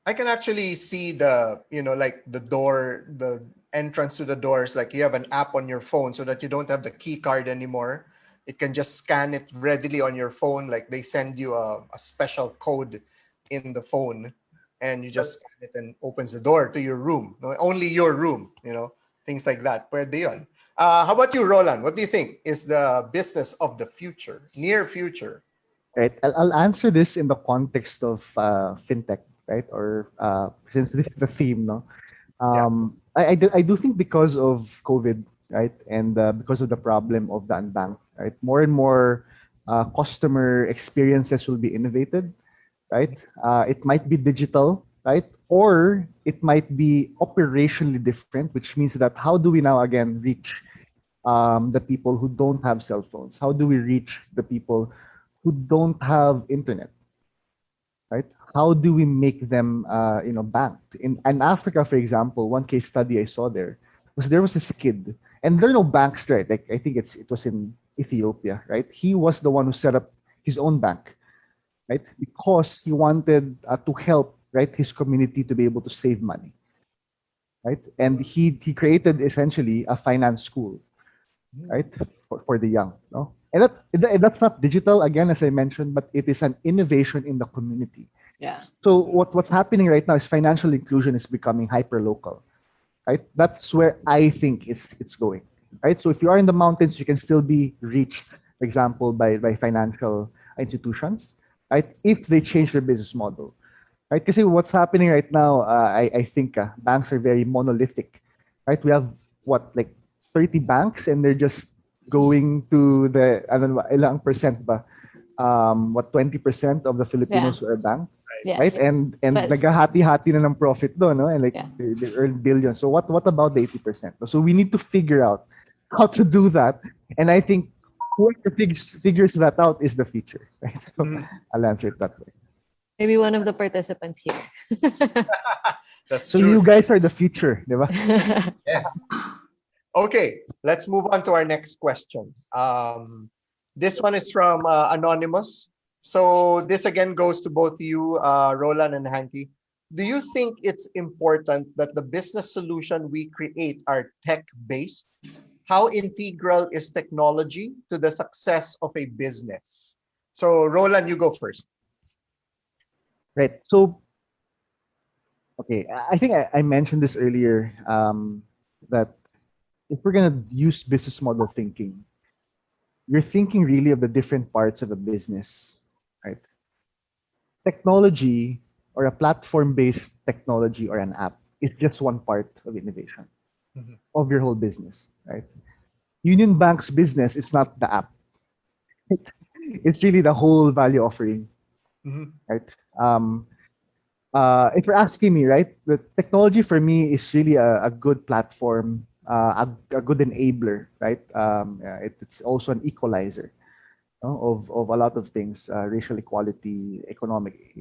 I can actually see like the entrance to the doors, like you have an app on your phone so that you don't have the key card anymore. It can just scan it readily on your phone. Like they send you a special code in the phone. and you just scan it and opens the door to your room. No, only your room, things like that. Pwede yun. How about you, Roland? What do you think is the business of the future, near future? Right. I'll answer this in the context of fintech, right? Or since this is the theme, no? Yeah. I do think because of COVID, right, and because of the problem of the unbanked, right, more and more customer experiences will be innovated, right? It might be digital, right, or it might be operationally different, which means that how do we now again reach the people who don't have cell phones? How do we reach the people who don't have internet? Right? How do we make them, banked? In Africa, for example, one case study I saw there was this kid, and there are no banks, right? Like I think it was in Ethiopia, right? He was the one who set up his own bank, right? Because he wanted to help, right, his community to be able to save money, right? And he created essentially a finance school, right, for the young, no? And that's not digital again, as I mentioned, but it is an innovation in the community. Yeah. So what's happening right now is financial inclusion is becoming hyper local, right? That's where I think it's going, right? So if you are in the mountains, you can still be reached, for example, by financial institutions, right? If they change their business model, right? Because what's happening right now, I think banks are very monolithic, right? We have what, like 30 banks, and they're just going to the, I don't know, ilang percent ba? What, 20% of the Filipinos who are banked, Yes. right? And But- naghahati-hati na ng profit doon, no? And like Yeah. they earn billions. So what about the 80%? So we need to figure out how to do that. And I think whoever figures that out is the future, right? So I'll answer it that way. Maybe one of the participants here. That's So true. you guys are the future, di ba? Yes. Okay, let's move on to our next question. This one is from Anonymous. So this again goes to both you, Roland and Hanky. Do you think it's important that the business solution we create are tech-based? How integral is technology to the success of a business? So Roland, you go first. Right. So, okay, I think I mentioned this earlier, that if we're going to use business model thinking, you're thinking really of the different parts of a business, right? Technology or a platform-based technology or an app is just one part of innovation of your whole business, right? Union Bank's business is not the app. It's really the whole value offering, right? If you're asking me, right, the technology for me is really a good platform, a good enabler, right? It's also an equalizer, of a lot of things, racial equality, economic,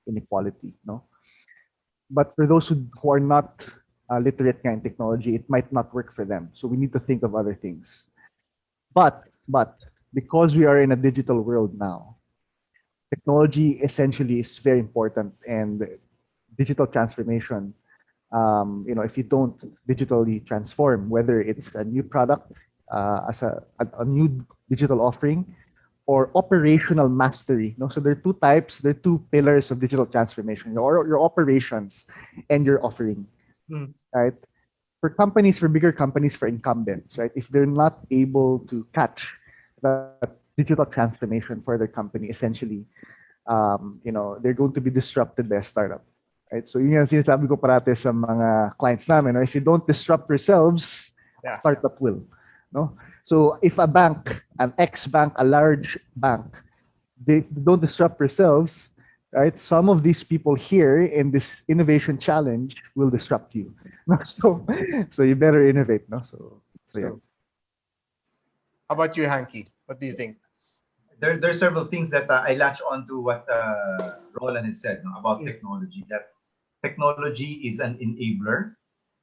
inequality, no. But for those who are not literate in technology, it might not work for them. So we need to think of other things. But because we are in a digital world now, technology essentially is very important, and digital transformation. If you don't digitally transform, whether it's a new product, as a new digital offering, or operational mastery. So there are two pillars of digital transformation: your operations and your offering, right? For bigger companies, for incumbents, right? If they're not able to catch that digital transformation for their company, essentially, they're going to be disrupted by a startup, right? So yun yung sinasabi ko parate sa mga clients namin, no? If you don't disrupt yourselves, Yeah. startup will, no? So if a bank, an ex-bank, a large bank, they don't disrupt yourselves, right? Some of these people here in this innovation challenge will disrupt you. No? So you better innovate, no? So yeah. How about you, Hanky? What do you think? There are several things that I latch on to what Roland has said, no, about technology. That technology is an enabler,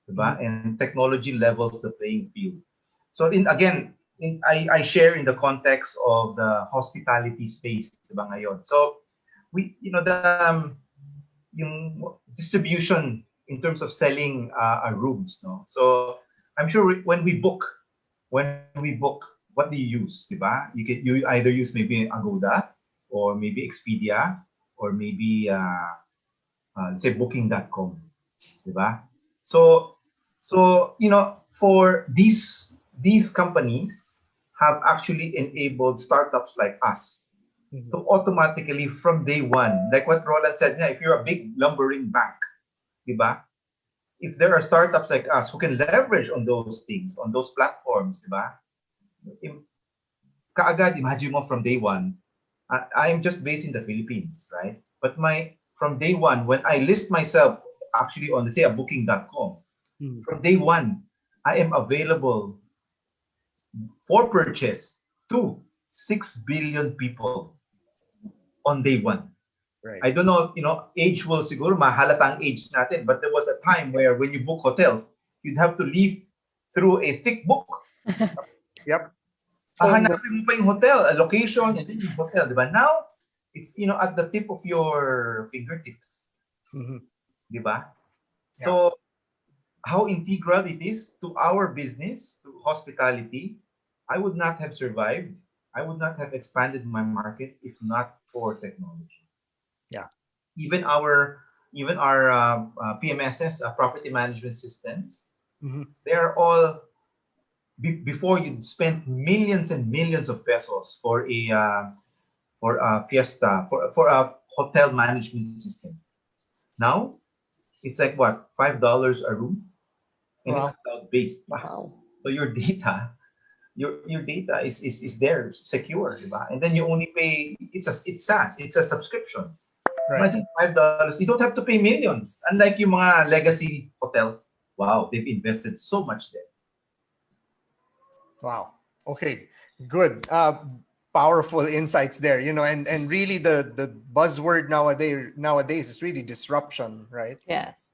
diba? And technology levels the playing field. So I share in the context of the hospitality space, diba, ngayon. So yung distribution in terms of selling rooms, no. So I'm sure when we book, what do you use, diba? You either use maybe Agoda, or maybe Expedia, or maybe let's say booking.com, diba? So for these companies have actually enabled startups like us Mhm. to automatically from day one, like what Roland said, if you're a big lumbering bank, diba? If there are startups like us who can leverage on those things, on those platforms, diba? Kaagad, imagine mo from day one, I am just based in the Philippines, right? But from day one, when I list myself actually on, let's say, a booking.com, Mhm. from day one, I am available for purchase to 6 billion people on day one. Right. I don't know if, age will siguro mahalata ang age natin, but there was a time where when you book hotels, you'd have to leaf through a thick book. Yep. Phone book. Hahanapin mo pa yung hotel, a location, and then yung hotel, di ba? Now, it's, at the tip of your fingertips, Mhm. di ba? Yeah. So, how integral it is to our business, to hospitality, I would not have survived. I would not have expanded my market if not for technology. Yeah. Even our PMSs, property management systems, Mhm. they are all before you spend millions and millions of pesos for a fiesta for a hotel management system. Now it's like what, $5 a room, and it's Wow. cloud based. Wow. So your data, your data is there secure, diba? And then you only pay. It's SaaS. It's a subscription. Right. Imagine $5. You don't have to pay millions. Unlike yung mga legacy hotels, wow, they've invested so much there. Wow. Okay. Good. Powerful insights there. And really the buzzword nowadays is really disruption, right? Yes.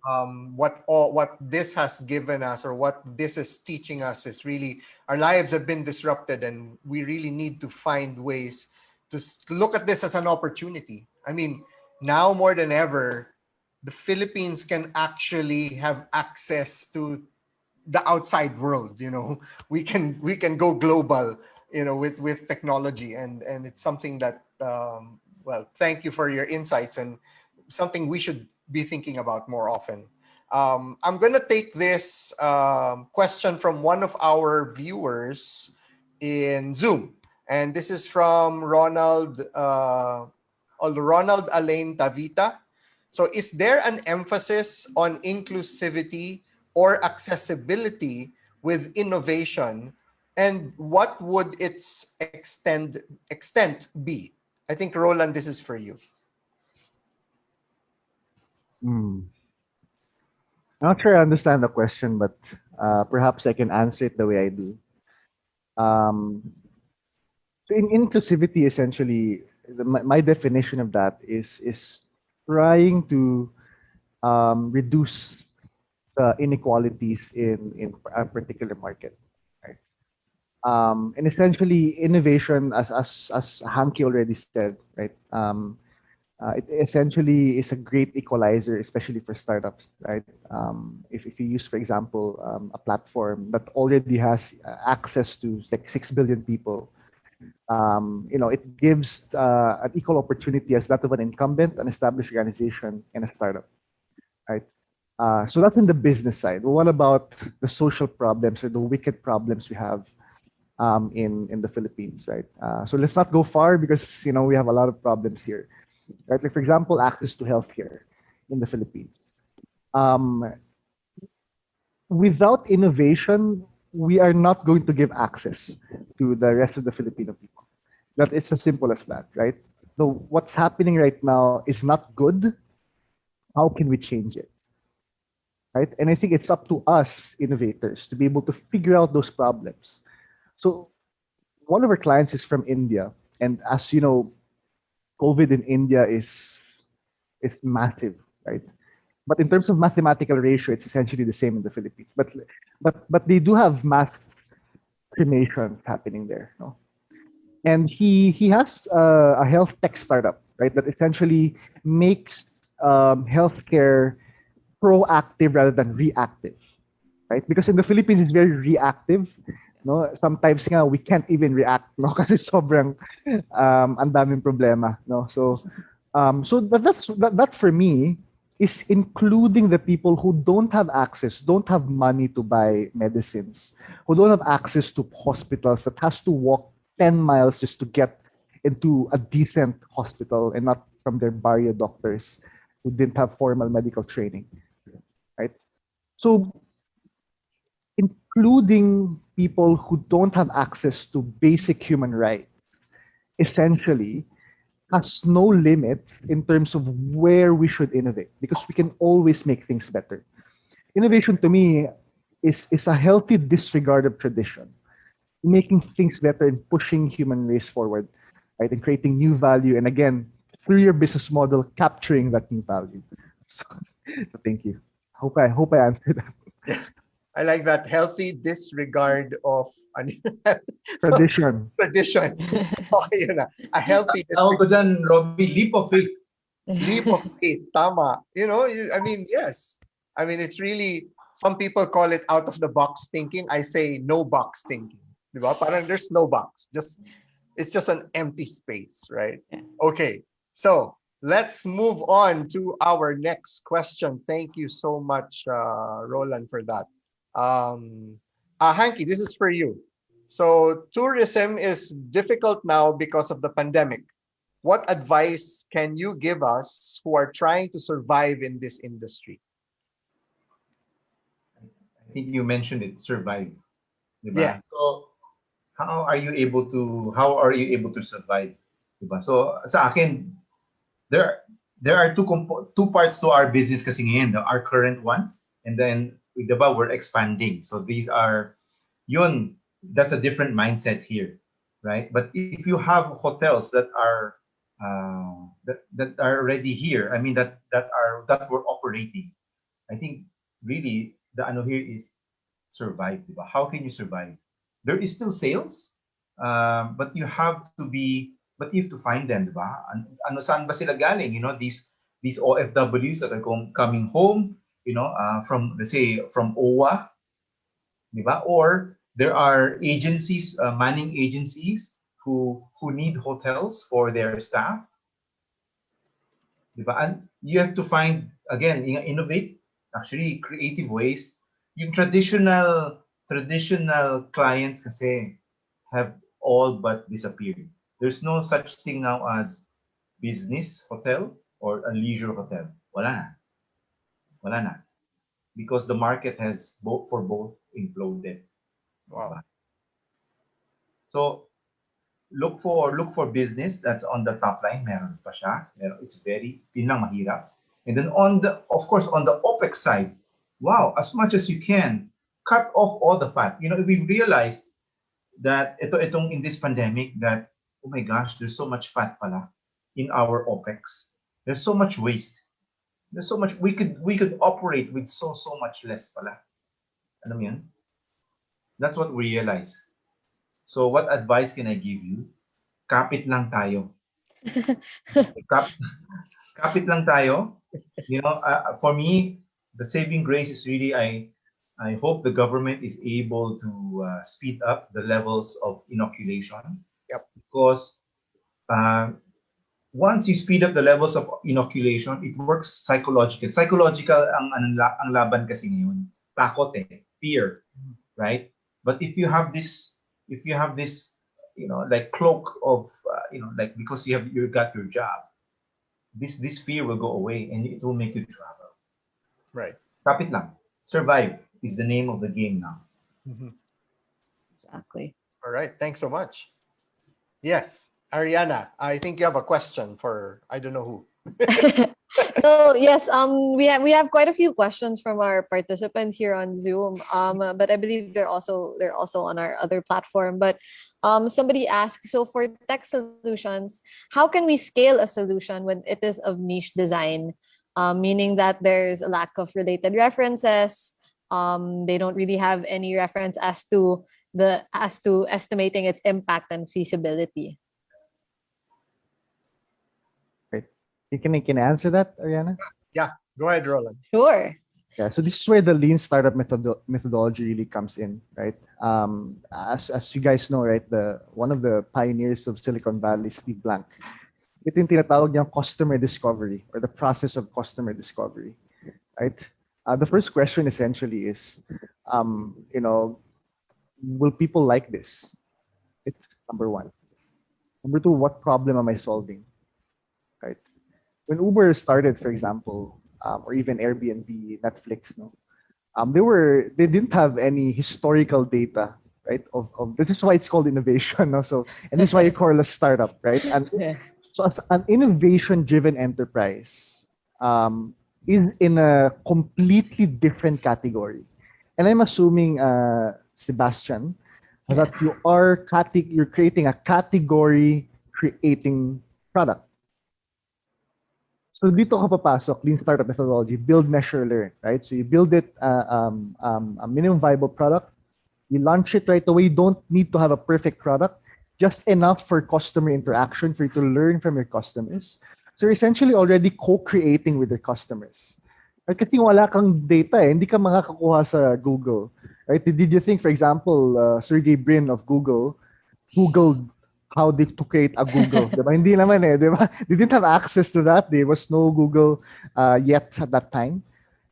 What this has given us, or what this is teaching us, is really our lives have been disrupted, and we really need to find ways to look at this as an opportunity. I mean, now more than ever, the Philippines can actually have access to the outside world. We can go global, with technology, and it's something that, well, thank you for your insights, and something we should be thinking about more often. I'm gonna take this question from one of our viewers in Zoom, and this is from Ronald Alain Tavita. So, is there an emphasis on inclusivity or accessibility with innovation, and what would its extent be? I think, Roland, this is for you. I'm not sure I understand the question, but perhaps I can answer it the way I do. So in inclusivity, essentially, my definition of that is trying to reduce the inequalities in a particular market, right? And essentially, innovation, as Hanky already said, right? It essentially is a great equalizer, especially for startups, right? If you use, for example, a platform that already has access to like 6 billion people, it gives an equal opportunity as that of an incumbent, an established organization, and a startup, right? So that's in the business side. Well, what about the social problems or the wicked problems we have in the Philippines, right? So let's not go far because we have a lot of problems here, right? Like for example, access to healthcare in the Philippines. Without innovation, we are not going to give access to the rest of the Filipino people. That it's as simple as that, right? So what's happening right now is not good. How can we change it? Right? And I think it's up to us innovators to be able to figure out those problems. So one of our clients is from India, and as you know, COVID in India is massive, right? But in terms of mathematical ratio, it's essentially the same in the Philippines. But they do have mass cremation happening there, no? And he has a health tech startup, right? That essentially makes healthcare proactive rather than reactive, right? Because in the Philippines, it's very reactive. No, sometimes nga we can't even react, no, kasi sobrang ang daming problema, no. So that for me is including the people who don't have access, don't have money to buy medicines, who don't have access to hospitals, that has to walk 10 miles just to get into a decent hospital and not from their barrio doctors who didn't have formal medical training, right? So including people who don't have access to basic human rights essentially has no limits in terms of where we should innovate, because we can always make things better. Innovation to me is a healthy disregard of tradition, making things better and pushing human race forward, right? And creating new value. And again, through your business model, capturing that new value. So thank you. Hope I answered that. I like that healthy disregard of Tradition. tradition. Okay, yun na. A healthy Tawag ko dyan, Robbie, leap of faith. leap of faith. Tama. I mean, yes. I mean, it's really, some people call it out of the box thinking. I say no box thinking. Diba? Parang there's no box. It's just an empty space, right? Yeah. Okay. So let's move on to our next question. Thank you so much, Roland, for that. Hanky, this is for you. So tourism is difficult now because of the pandemic. What advice can you give us who are trying to survive in this industry? I think you mentioned it, survive. Diba? Yeah. So how are you able to survive? Diba? So sa akin, there are two parts to our business kasi ngayon, our current ones, and then diba, we're expanding. So these are that's a different mindset here, right? But if you have hotels that are that are already here, I mean that we're operating, I think really the ano here is survive, diba? How can you survive? There is still sales, but you have to find them, diba? Ano saan ba sila galing? These OFWs that are coming home, from, let's say, from OWA, diba? Or there are agencies, manning agencies who need hotels for their staff, diba? And you have to find, again, innovate, actually creative ways. Yung traditional clients kasi have all but disappeared. There's no such thing now as business hotel or a leisure hotel. Wala na. Because the market has both imploded. Wow. So look for business that's on the top line. Meron pa siya. It's yun lang mahirap. And then of course on the OPEX side, wow, as much as you can, cut off all the fat. We've realized that itong in this pandemic that, oh my gosh, there's so much fat pala in our OPEX. There's so much waste. There's so much we could operate with so much less pala. Alam mo yun? That's what we realized. So what advice can I give you? Kapit lang tayo. Kapit lang tayo. For me, the saving grace is really I hope the government is able to speed up the levels of inoculation. Yep. Because once you speed up the levels of inoculation, it works psychological. Psychological ang laban kasi ngayon. Takot fear, right? But if you have this, like cloak of, like because you got your job, this fear will go away and it will make you travel. Right. Kapit lang. Survive is the name of the game now. Mm-hmm. Exactly. All right. Thanks so much. Yes. Ariana, I think you have a question for I don't know who. So yes, we have quite a few questions from our participants here on Zoom. But I believe they're also on our other platform. But somebody asked, so for tech solutions, how can we scale a solution when it is of niche design? Meaning that there's a lack of related references. They don't really have any reference as to estimating its impact and feasibility. Can I answer that, Ariana? Yeah, go ahead, Roland. Sure. Yeah, so this is where the lean startup methodology really comes in, right? As you guys know, right, one of the pioneers of Silicon Valley, Steve Blank, ito yung tinatawag niyang customer discovery or the process of customer discovery, right? The first question essentially is, will people like this? It's number one. Number two, what problem am I solving, right? When Uber started, for example, or even Airbnb, Netflix, no, they didn't have any historical data, right? Of this is why it's called innovation, no? So, and this is why you call it a startup, right? And Yeah. so, as an innovation-driven enterprise, is in a completely different category. And I'm assuming, Sebastian, that you're creating a category creating product. So dito ka papasok, lean startup methodology, build, measure, learn, right? So you build it, a minimum viable product, you launch it right away. You don't need to have a perfect product, just enough for customer interaction, for you to learn from your customers. So you're essentially already co-creating with your customers. Right? Kasi wala kang data hindi ka makakakuha sa Google. Right? Did you think, for example, Sergey Brin of Googled how to create a Google? Diba? Hindi naman diba? They didn't have access to that. There was no Google yet at that time.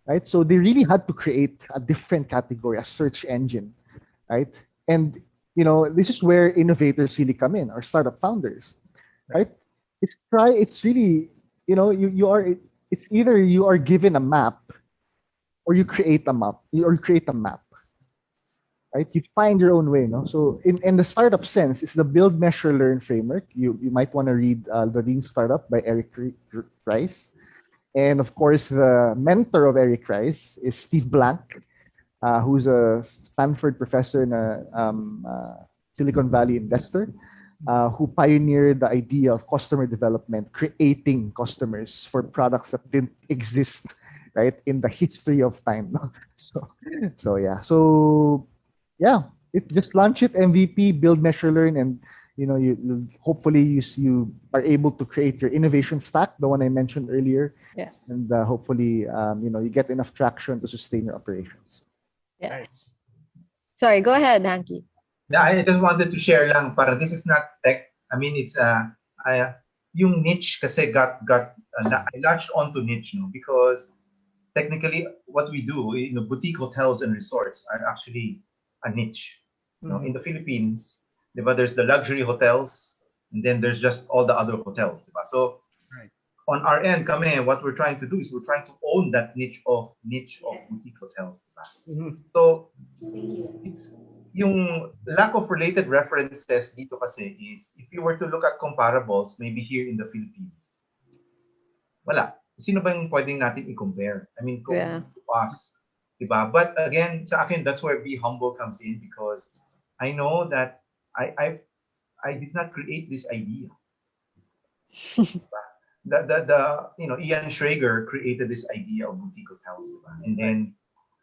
Right? So they really had to create a different category, a search engine. Right? And this is where innovators really come in, or startup founders. Right? It's really, it's either you are given a map or you create a map, right? You find your own way, no? So in the startup sense, it's the build, measure, learn framework. You might want to read The Lean Startup by Eric Rice. And of course, the mentor of Eric Rice is Steve Blank, who's a Stanford professor and a Silicon Valley investor, who pioneered the idea of customer development, creating customers for products that didn't exist, right, in the history of time. So it just launch it, MVP, build, measure, learn, and you hopefully you are able to create your innovation stack, the one I mentioned earlier. Yeah. And hopefully you get enough traction to sustain your operations. Yes. Nice. Sorry, go ahead, Hanky. Yeah, I just wanted to share lang, para this is not tech. I mean, it's yung niche kasi I latched onto niche, because technically what we do, boutique hotels and resorts are actually a niche. In the Philippines, diba, there's the luxury hotels, and then there's just all the other hotels, diba? So Right. On our end, what we're trying to do is we're trying to own that niche of boutique hotels, diba? So it's yung lack of related references dito kasi is, if you were to look at comparables, maybe here in the Philippines, wala. Sino ba yung pwedeng natin i-compare? I mean, to us, diba? But again, sa akin, that's where Be Humble comes in, because I know that I did not create this idea. Ian Schrager created this idea of boutique hotels, diba?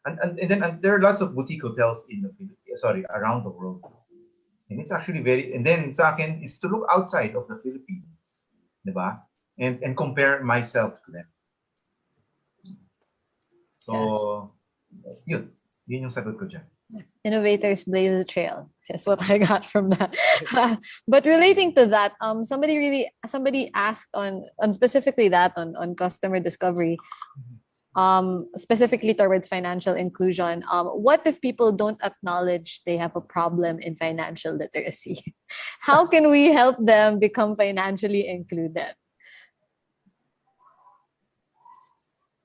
And then there are lots of boutique hotels in the Philippines, around the world. And it's actually and then sa akin is to look outside of the Philippines, diba? And compare myself to them. So, yun yung sagot ko dyan. Innovators blaze a trail. That's what I got from that. But relating to that, somebody asked on specifically that on customer discovery, specifically towards financial inclusion. What if people don't acknowledge they have a problem in financial literacy? How can we help them become financially included?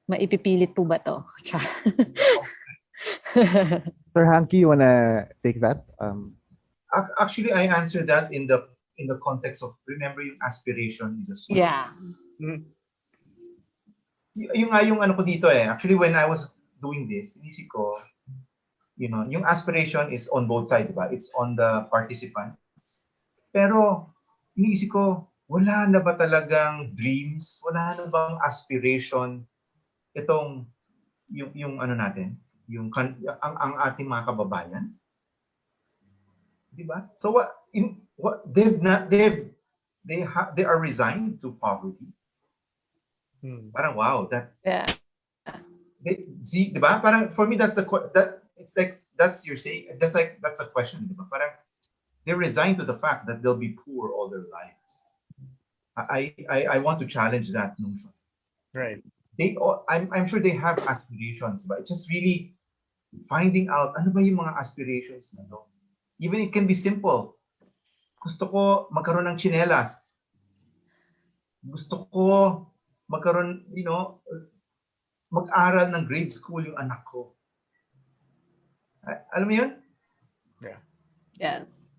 Maipipilit po ba to? Sir Hanky, you wanna take that? Actually, I answered that in the context of, remember, yung aspiration is a source. Yeah. Yung ano ko dito actually, when I was doing this, inisip ko, yung aspiration is on both sides, diba? It's on the participants. Pero iniisip ko, wala na ba talagang dreams? Wala na bang aspiration itong yung ano natin, ang ating mga kababayan? Diba? So they are resigned to poverty. Parang wow, diba? Parang for me that's a question, diba? Parang they're resigned to the fact that they'll be poor all their lives. I want to challenge that notion. Right. I'm sure they have aspirations, but just really finding out ano ba yung mga aspirations na to. Even it can be simple. Gusto ko magkaroon ng tsinelas. Gusto ko magkaroon, mag-aral ng grade school yung anak ko. Alam mo yun? Yeah. Yes.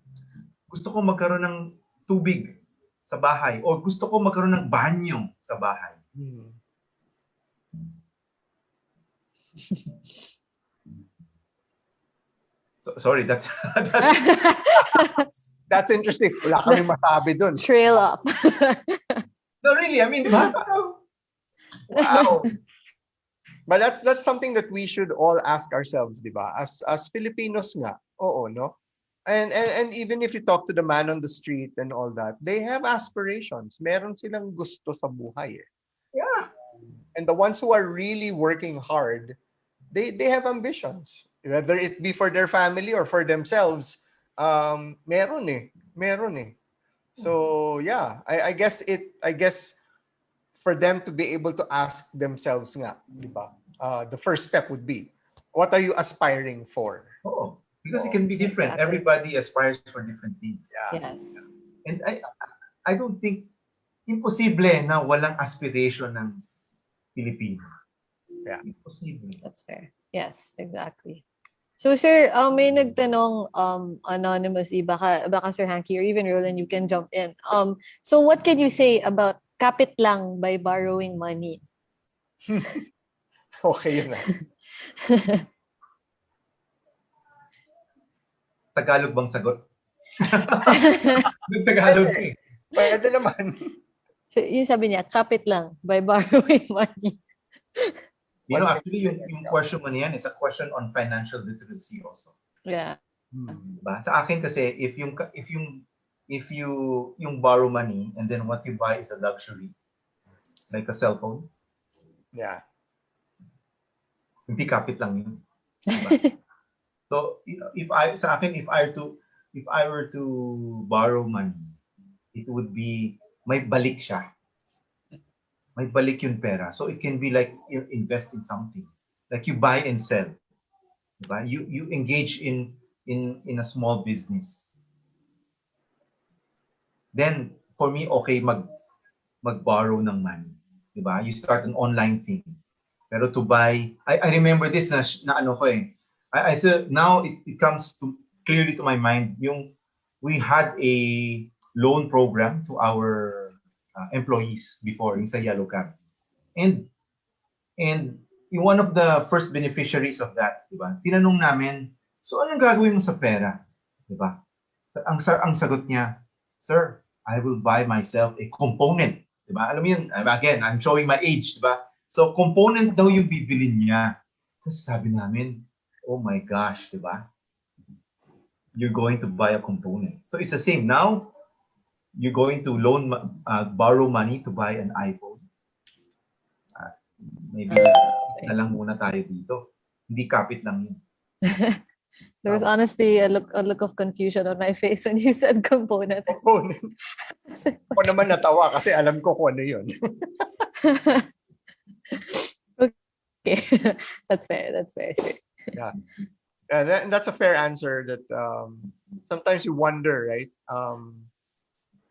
Gusto ko magkaroon ng tubig sa bahay o gusto ko magkaroon ng banyo sa bahay. Sorry, that's That's interesting. Wala kami masabi dun. Trail up. no, really. I mean, di ba? Wow. But that's something that we should all ask ourselves, di ba? As Filipinos nga. Oo, no? And even if you talk to the man on the street and all that, they have aspirations. Meron silang gusto sa buhay. Yeah. And the ones who are really working hard, they have ambitions. Whether it be for their family or for themselves, meron eh. So yeah, I guess for them to be able to ask themselves nga, di ba? The first step would be, what are you aspiring for? Oh, because it can be different. Exactly. Everybody aspires for different things. Yeah. Yes. And I don't think imposible na walang aspiration ng Pilipino. Yeah. Imposible. That's fair. Yes, exactly. So sir, may nagtanong anonymously, baka Sir Hanky or even Rolan, you can jump in. So what can you say about kapit lang by borrowing money? Okay yun na. Tagalog bang sagot? Tagalog eh. Pwede naman. So, yung sabi niya, kapit lang by borrowing money. Actually, yung question mo niyan is a question on financial literacy also. Yeah. Diba? Sa akin kasi, if you borrow money and then what you buy is a luxury, like a cell phone, Yeah. hindi kapit lang yun. Diba? So, if I were to borrow money, it would be may balik siya. May balik yung pera. So it can be like you invest in something. Like you buy and sell. Diba? You engage in a small business. Then for me okay mag-borrow ng money. Diba? You start an online thing. Pero to buy, I remember this na ano ko eh. I said now it comes clearly to my mind we had a loan program to our employees before in sa Yellow Card. And one of the first beneficiaries of that, diba? Tinanong namin, so anong gagawin mo sa pera? Diba? Ang sagot niya, sir, I will buy myself a component. Diba? Alam mo yun, again, I'm showing my age, diba? So component daw yung bibilin niya. Tapos sabi namin, oh my gosh, diba? You're going to buy a component. So it's the same. Now, you're going to borrow money to buy an iPhone. Maybe na lang muna tayo dito. Hindi kapit lang yun. There was honestly a look of confusion on my face when you said component. Component. Ako naman natawa kasi alam ko kung ano yun. Okay. That's fair. Sir. Yeah. And that's a fair answer that sometimes you wonder, right?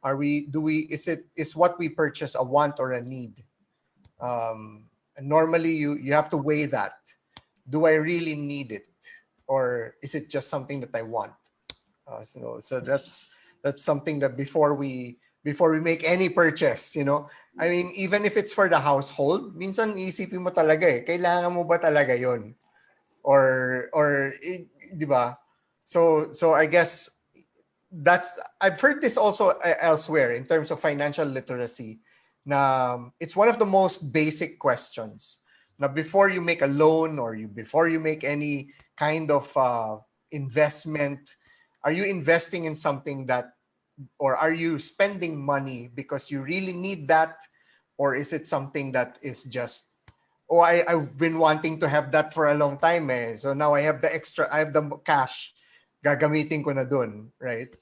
Is what we purchase a want or a need? And normally you have to weigh that. Do I really need it? Or is it just something that I want? So that's something that before we make any purchase, I mean, even if it's for the household, minsan isipin mo talaga kailangan mo ba talaga yon? Or di ba? So I guess I've heard this also elsewhere in terms of financial literacy. Na it's one of the most basic questions. Now, before you make a loan or before you make any kind of investment, are you investing in something or are you spending money because you really need that, or is it something that is just, I've been wanting to have that for a long time, so now I have the cash, gagamitin ko na dun, right?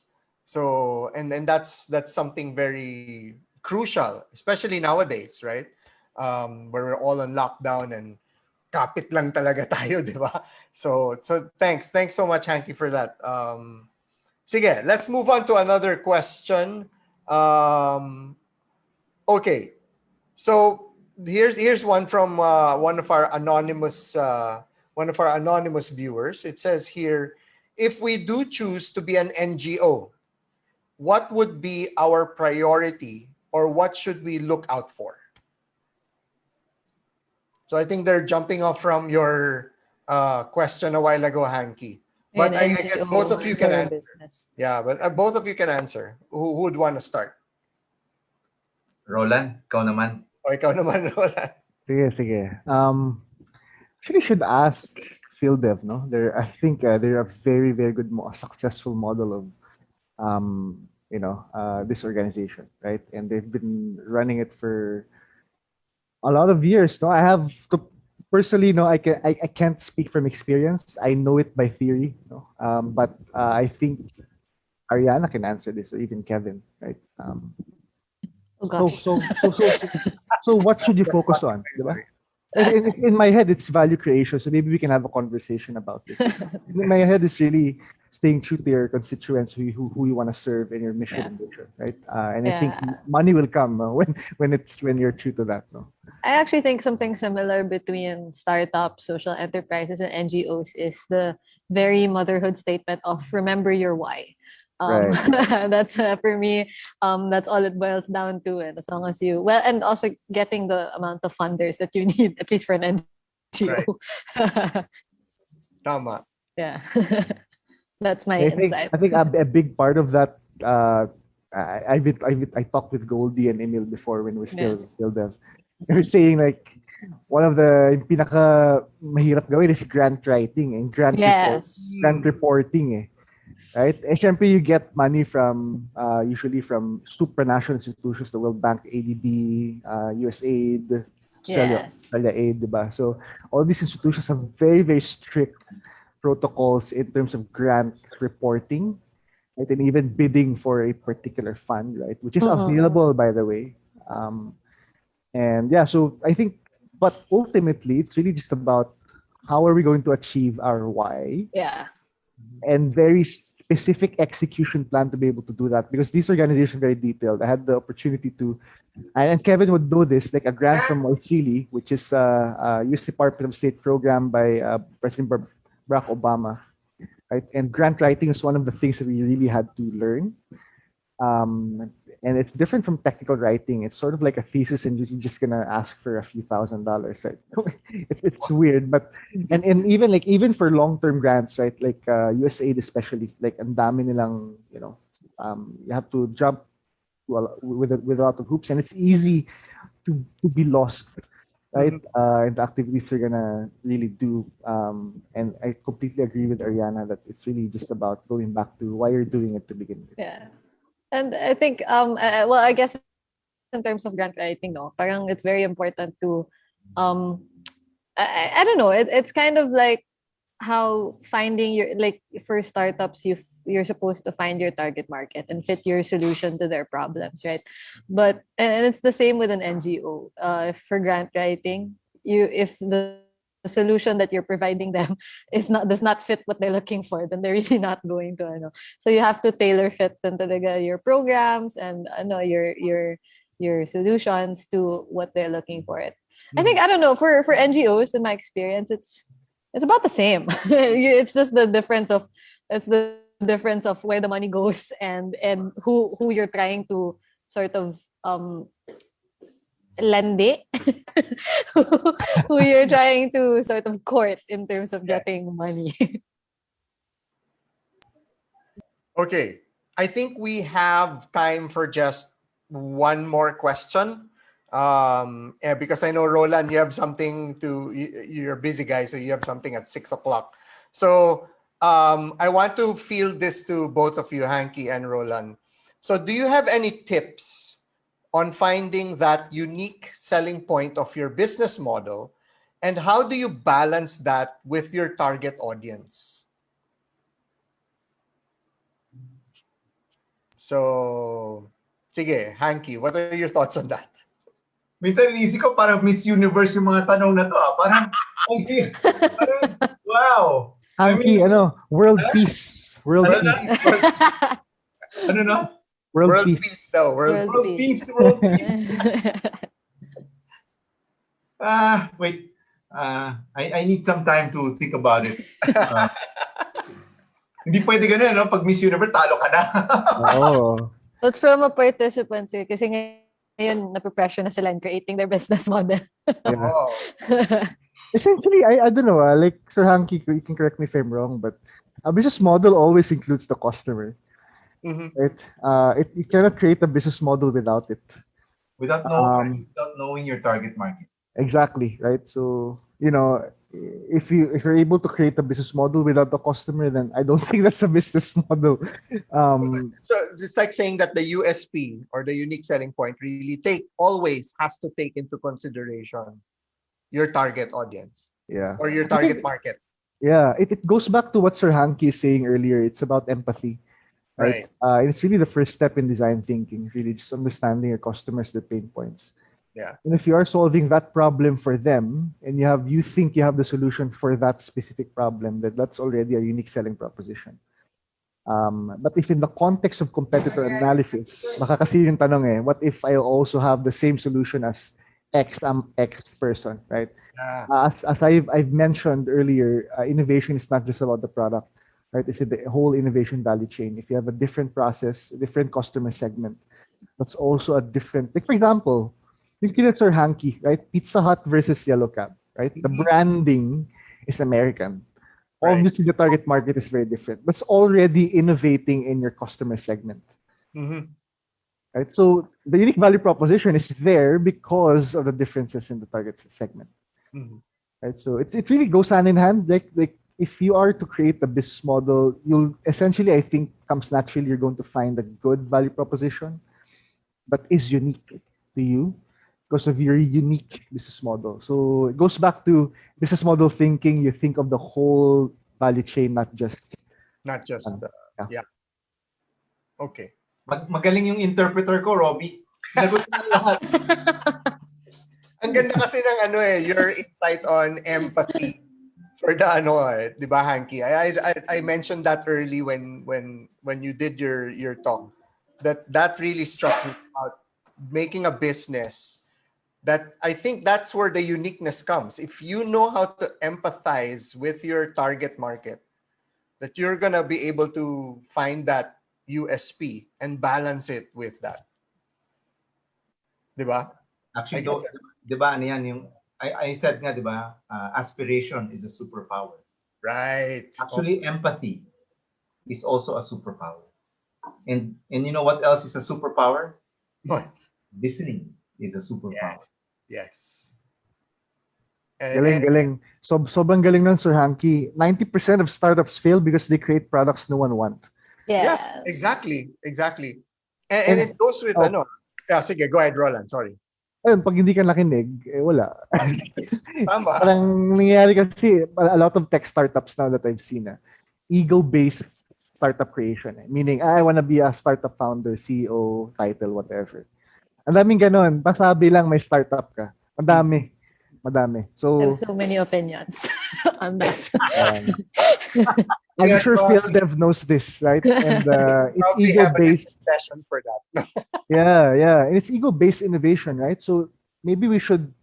So and that's something very crucial, especially nowadays, right? Where we're all on lockdown and kapit lang talaga tayo, di ba? So thanks so much, Hanky, for that. Sige, let's move on to another question. Okay, so here's one from one of our anonymous viewers. It says here, if we do choose to be an NGO, what would be our priority, or what should we look out for? So I think they're jumping off from your question a while ago, Hanky. But An I guess both of you can for answer. business. Yeah, but both of you can answer. Who would want to start? Roland, ikaw naman. O ikaw naman, Roland. Sige. Actually should ask PhilDev, no? I think they're a very, very good, successful model of, this organization, right? And they've been running it for a lot of years. No, I have to personally, no, I can't speak from experience. I know it by theory, no? But I think Ariana can answer this, or even Kevin, right? Oh gosh. So what should you focus on, diba? In my head, it's value creation. So maybe we can have a conversation about this. In my head, it's really staying true to your constituents, who you want to serve, in your mission and vision, right? And I think money will come when you're true to that. No? I actually think something similar between startups, social enterprises, and NGOs is the very motherhood statement of remember your why. Right. That's for me. That's all it boils down to, and as long as and also getting the amount of funders that you need, at least for an NGO. Right. Tama. Yeah, that's my insight. I think a big part of that. I talked with Goldie and Emil before when we're still there. They were saying like one of the pinaka mahirap gawin is grant writing and grant reporting. Eh. Right? And syempre, you get money from usually from supranational institutions, the World Bank, ADB, USAID, Australia Aid, diba? So all these institutions have very, very strict protocols in terms of grant reporting, right? And even bidding for a particular fund, right? Which is available, by the way. And yeah, so I think, but ultimately, it's really just about how are we going to achieve our why? Yeah. And very specific execution plan to be able to do that, because these organizations are very detailed. I had the opportunity to, and Kevin would know this, like a grant from Oisili, which is a US Department of State program by President Barack Obama, right? And grant writing is one of the things that we really had to learn. And it's different from technical writing. It's sort of like a thesis, and you're just gonna ask for a few $1,000s, right? it's weird, but and even for long-term grants, right? Like USAID especially, like ang dami nilang, you have to jump with a lot of hoops, and it's easy to be lost, right? In the activities you're gonna really do. And I completely agree with Ariana that it's really just about going back to why you're doing it to begin with. Yeah. And I think, I guess in terms of grant writing, no, parang it's very important to, I don't know, it's kind of like how finding your, like for startups, you're supposed to find your target market and fit your solution to their problems, right? But, and it's the same with an NGO. For grant writing, if the solution that you're providing them does not fit what they're looking for, then they're really not going to know. So you have to tailor fit your programs and your solutions to what they're looking for. I think, I don't know, for NGOs, in my experience, it's about the same. It's just the difference of where the money goes and who you're trying to sort of landi, who you're trying to sort of court in terms of getting money. Okay, I think we have time for just one more question. Because I know, Roland, you have something you're busy, guy, so you have something at 6:00. So I want to field this to both of you, Hanky and Roland. So do you have any tips on finding that unique selling point of your business model, and how do you balance that with your target audience? So Sige, Hanky, what are your thoughts on that? Minsan inisip ko parang Miss Universe yung mga tanong na to. Parang, parang, wow. Hanky, world peace. World Ano na? peace. Ano na? World World peace. peace daw. World World peace. peace, world peace. Wait. I need some time to think about it. Hindi pwede ganun, no? Pag Miss Universe, talo ka na. Oo. That's from a participant, sir. Kasi ngayon, nape-pressure na sila in creating their business model. Yeah. Oh. Essentially, I don't know, like Sir Hanky, you can correct me if I'm wrong, but a business model always includes the customer. Mhm. Right? You cannot create a business model without it. Without knowing your target market. Exactly, right? So, if you're able to create a business model without the customer, then I don't think that's a business model. So it's like saying that the USP or the unique selling point really always has to take into consideration your target audience Yeah. or your I think- target market. Yeah, it goes back to what Sir Hanky is saying earlier. It's about empathy, right? It's really the first step in design thinking, really just understanding your customers, their pain points. Yeah. And if you are solving that problem for them and you think you have the solution for that specific problem, that's already a unique selling proposition. But if in the context of competitor analysis, baka kasi yung tanong what if I also have the same solution as X, I'm X person, right? Yeah. As I've mentioned earlier, innovation is not just about the product, right? It's the whole innovation value chain. If you have a different process, a different customer segment, that's also a different. Like for example, yung kina Sir Hanky, right? Pizza Hut versus Yellow Cab, right? The Mhm. branding is American. Right. Obviously, the target market is very different. That's already innovating in your customer segment. Mhm. Right? So the unique value proposition is there because of the differences in the target segment. Mhm. Right? So it really goes hand in hand. Like if you are to create a business model, you'll essentially, I think, comes naturally, you're going to find a good value proposition, but is unique to you because of your unique business model. So it goes back to business model thinking. You think of the whole value chain, not just Not just yeah. Okay. Magaling yung interpreter ko, Robbie. Sinagot na lahat. Ang ganda kasi ng your insight on empathy for the di ba, Hanky? I mentioned that early when you did your talk. That really struck me about making a business. That I think that's where the uniqueness comes. If you know how to empathize with your target market, that you're gonna be able to find that USP and balance it with that. Diba? Actually, I guess di ba, ano yan, yung, I said nga, di ba, aspiration is a superpower. Right. Actually, empathy is also a superpower. And you know what else is a superpower? What? Listening is a superpower. Yes. Galing. So, sobrang galing nun, Sir Hanky. 90% of startups fail because they create products no one wants. Yes. Yeah, exactly. And it goes with Yeah, sige, go ahead, Roland. Sorry. Ayun, pag hindi ka nakinig, wala. Tama. Parang nangyayari kasi, a lot of tech startups now that I've seen, ego-based startup creation. Meaning, I want to be a startup founder, CEO, title, whatever. Ang daming ganon. Pasabi lang may startup ka. Madami. So, I have so many opinions on that. I'm sure PhilDev knows this, right? And it's ego-based session for that. Yeah. And it's ego-based innovation, right? So maybe we should,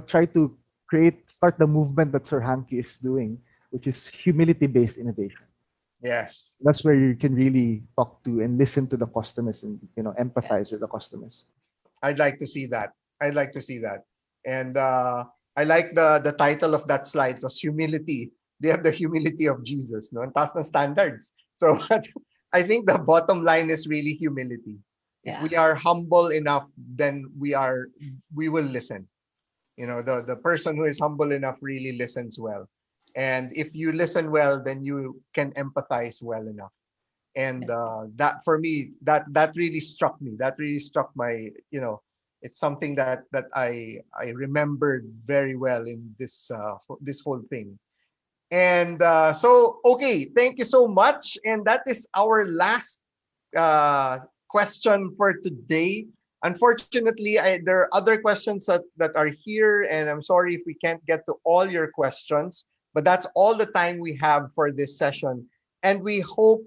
try to start the movement that Sir Hanky is doing, which is humility-based innovation. Yes. That's where you can really talk to and listen to the customers and, empathize with the customers. I'd like to see that. And I like the title of that slide. It was humility. They have the humility of Jesus, no? Ang taas ng standards. So I think the bottom line is really humility. If we are humble enough, then we will listen. The person who is humble enough really listens well. And if you listen well, then you can empathize well enough. And that for me, that really struck me. That really struck my, it's something that I remembered very well in this whole thing. And so, okay, thank you so much. And that is our last question for today. Unfortunately, there are other questions that are here, and I'm sorry if we can't get to all your questions, but that's all the time we have for this session. And we hope,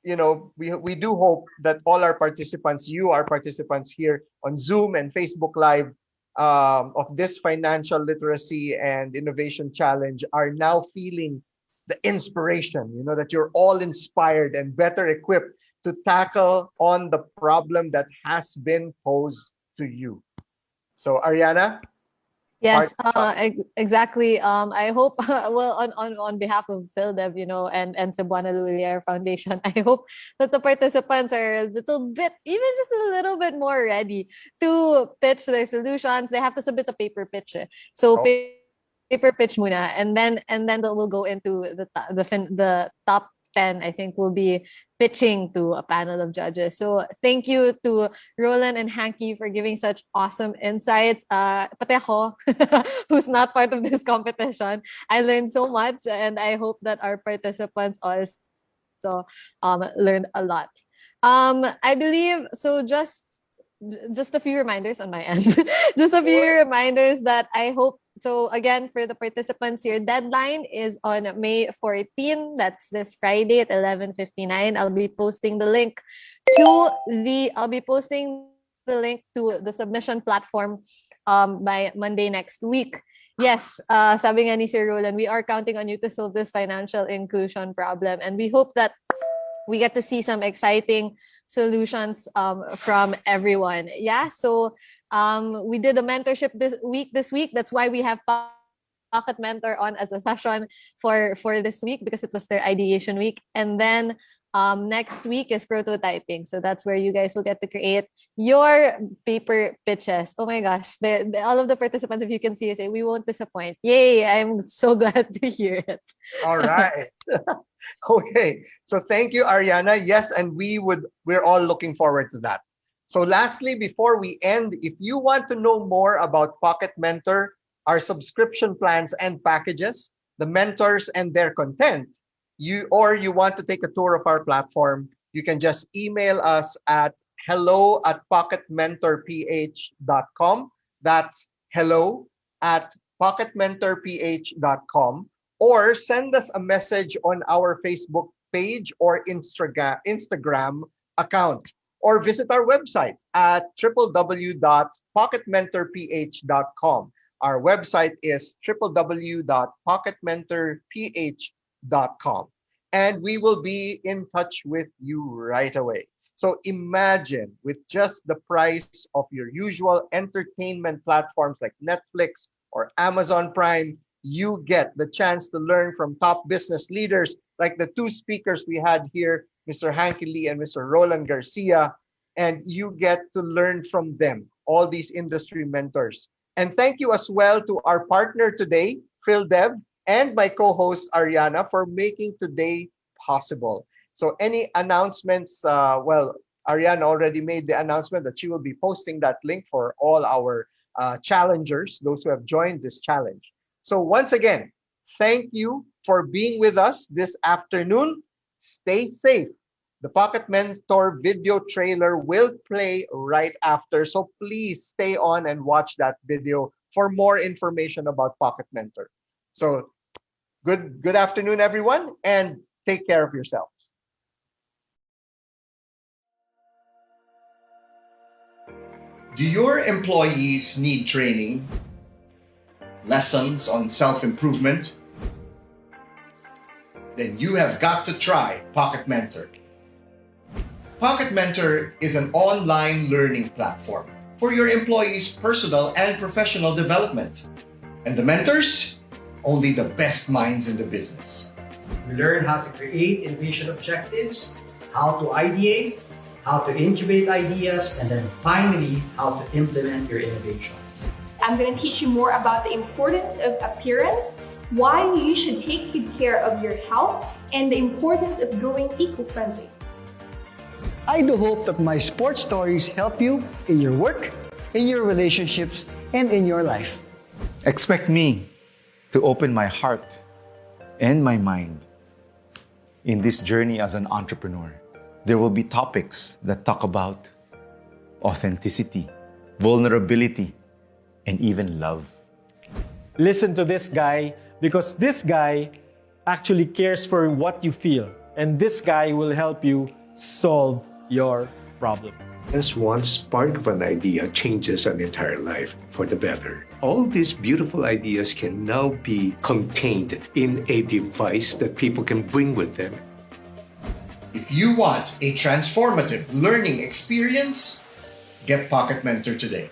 we do hope that all our participants, our participants here on Zoom and Facebook Live of this financial literacy and innovation challenge are now feeling the inspiration, that you're all inspired and better equipped to tackle on the problem that has been posed to you. So Ariana? Yes, exactly. I hope, well, on behalf of PhilDev, and Cebuana Lulier Foundation, I hope that the participants are a little bit, even just a little bit more ready to pitch their solutions. They have to submit a paper pitch. So paper pitch muna, and then we'll go into the top 10, I think, will be pitching to a panel of judges. So thank you to Rolan and Hanky for giving such awesome insights. Pati ako, who's not part of this competition, I learned so much, and I hope that our participants also learned a lot. I believe, so just a few reminders on my end. Just a few reminders that I hope. So again, for the participants, your deadline is on May 14. That's this Friday at 11:59. I'll be posting the link to the submission platform by Monday next week. Yes, sabi nga ni Sir Roland, we are counting on you to solve this financial inclusion problem, and we hope that we get to see some exciting solutions from everyone. Yeah, so we did a mentorship this week. That's why we have Pocket Mentor on as a session for this week, because it was their ideation week. And then next week is prototyping. So that's where you guys will get to create your paper pitches. Oh my gosh. All of the participants, if you can see, say, we won't disappoint. Yay. I'm so glad to hear it. All right. Okay. So thank you, Ariana. Yes, and we're all looking forward to that. So lastly, before we end, if you want to know more about Pocket Mentor, our subscription plans and packages, the mentors and their content, you want to take a tour of our platform, you can just email us at hello@pocketmentorph.com. That's hello@pocketmentorph.com, or send us a message on our Facebook page or Instagram account, or visit our website at www.pocketmentorph.com. Our website is www.pocketmentorph.com. And we will be in touch with you right away. So imagine, with just the price of your usual entertainment platforms like Netflix or Amazon Prime, you get the chance to learn from top business leaders like the two speakers we had here, Mr. Hanky Lee and Mr. Rolan Garcia, and you get to learn from them, all these industry mentors. And thank you as well to our partner today, PhilDev, and my co-host Ariana, for making today possible. So any announcements? Ariana already made the announcement that she will be posting that link for all our challengers, those who have joined this challenge. So once again, thank you for being with us this afternoon. Stay safe. The Pocket Mentor video trailer will play right after. So please stay on and watch that video for more information about Pocket Mentor. So good afternoon, everyone, and take care of yourselves. Do your employees need training? Lessons on self-improvement? Then you have got to try Pocket Mentor. Pocket Mentor is an online learning platform for your employees' personal and professional development. And the mentors? Only the best minds in the business. You learn how to create innovation objectives, how to ideate, how to incubate ideas, and then finally, how to implement your innovation. I'm going to teach you more about the importance of appearance, why you should take good care of your health, and the importance of going eco-friendly. I do hope that my sports stories help you in your work, in your relationships, and in your life. Expect me to open my heart and my mind in this journey as an entrepreneur. there will be topics that talk about authenticity, vulnerability, and even love. Listen to this guy because this guy actually cares for what you feel, and this guy will help you solve your problem. As one spark of an idea changes an entire life for the better. All these beautiful ideas can now be contained in a device that people can bring with them. If you want a transformative learning experience, get Pocket Mentor today.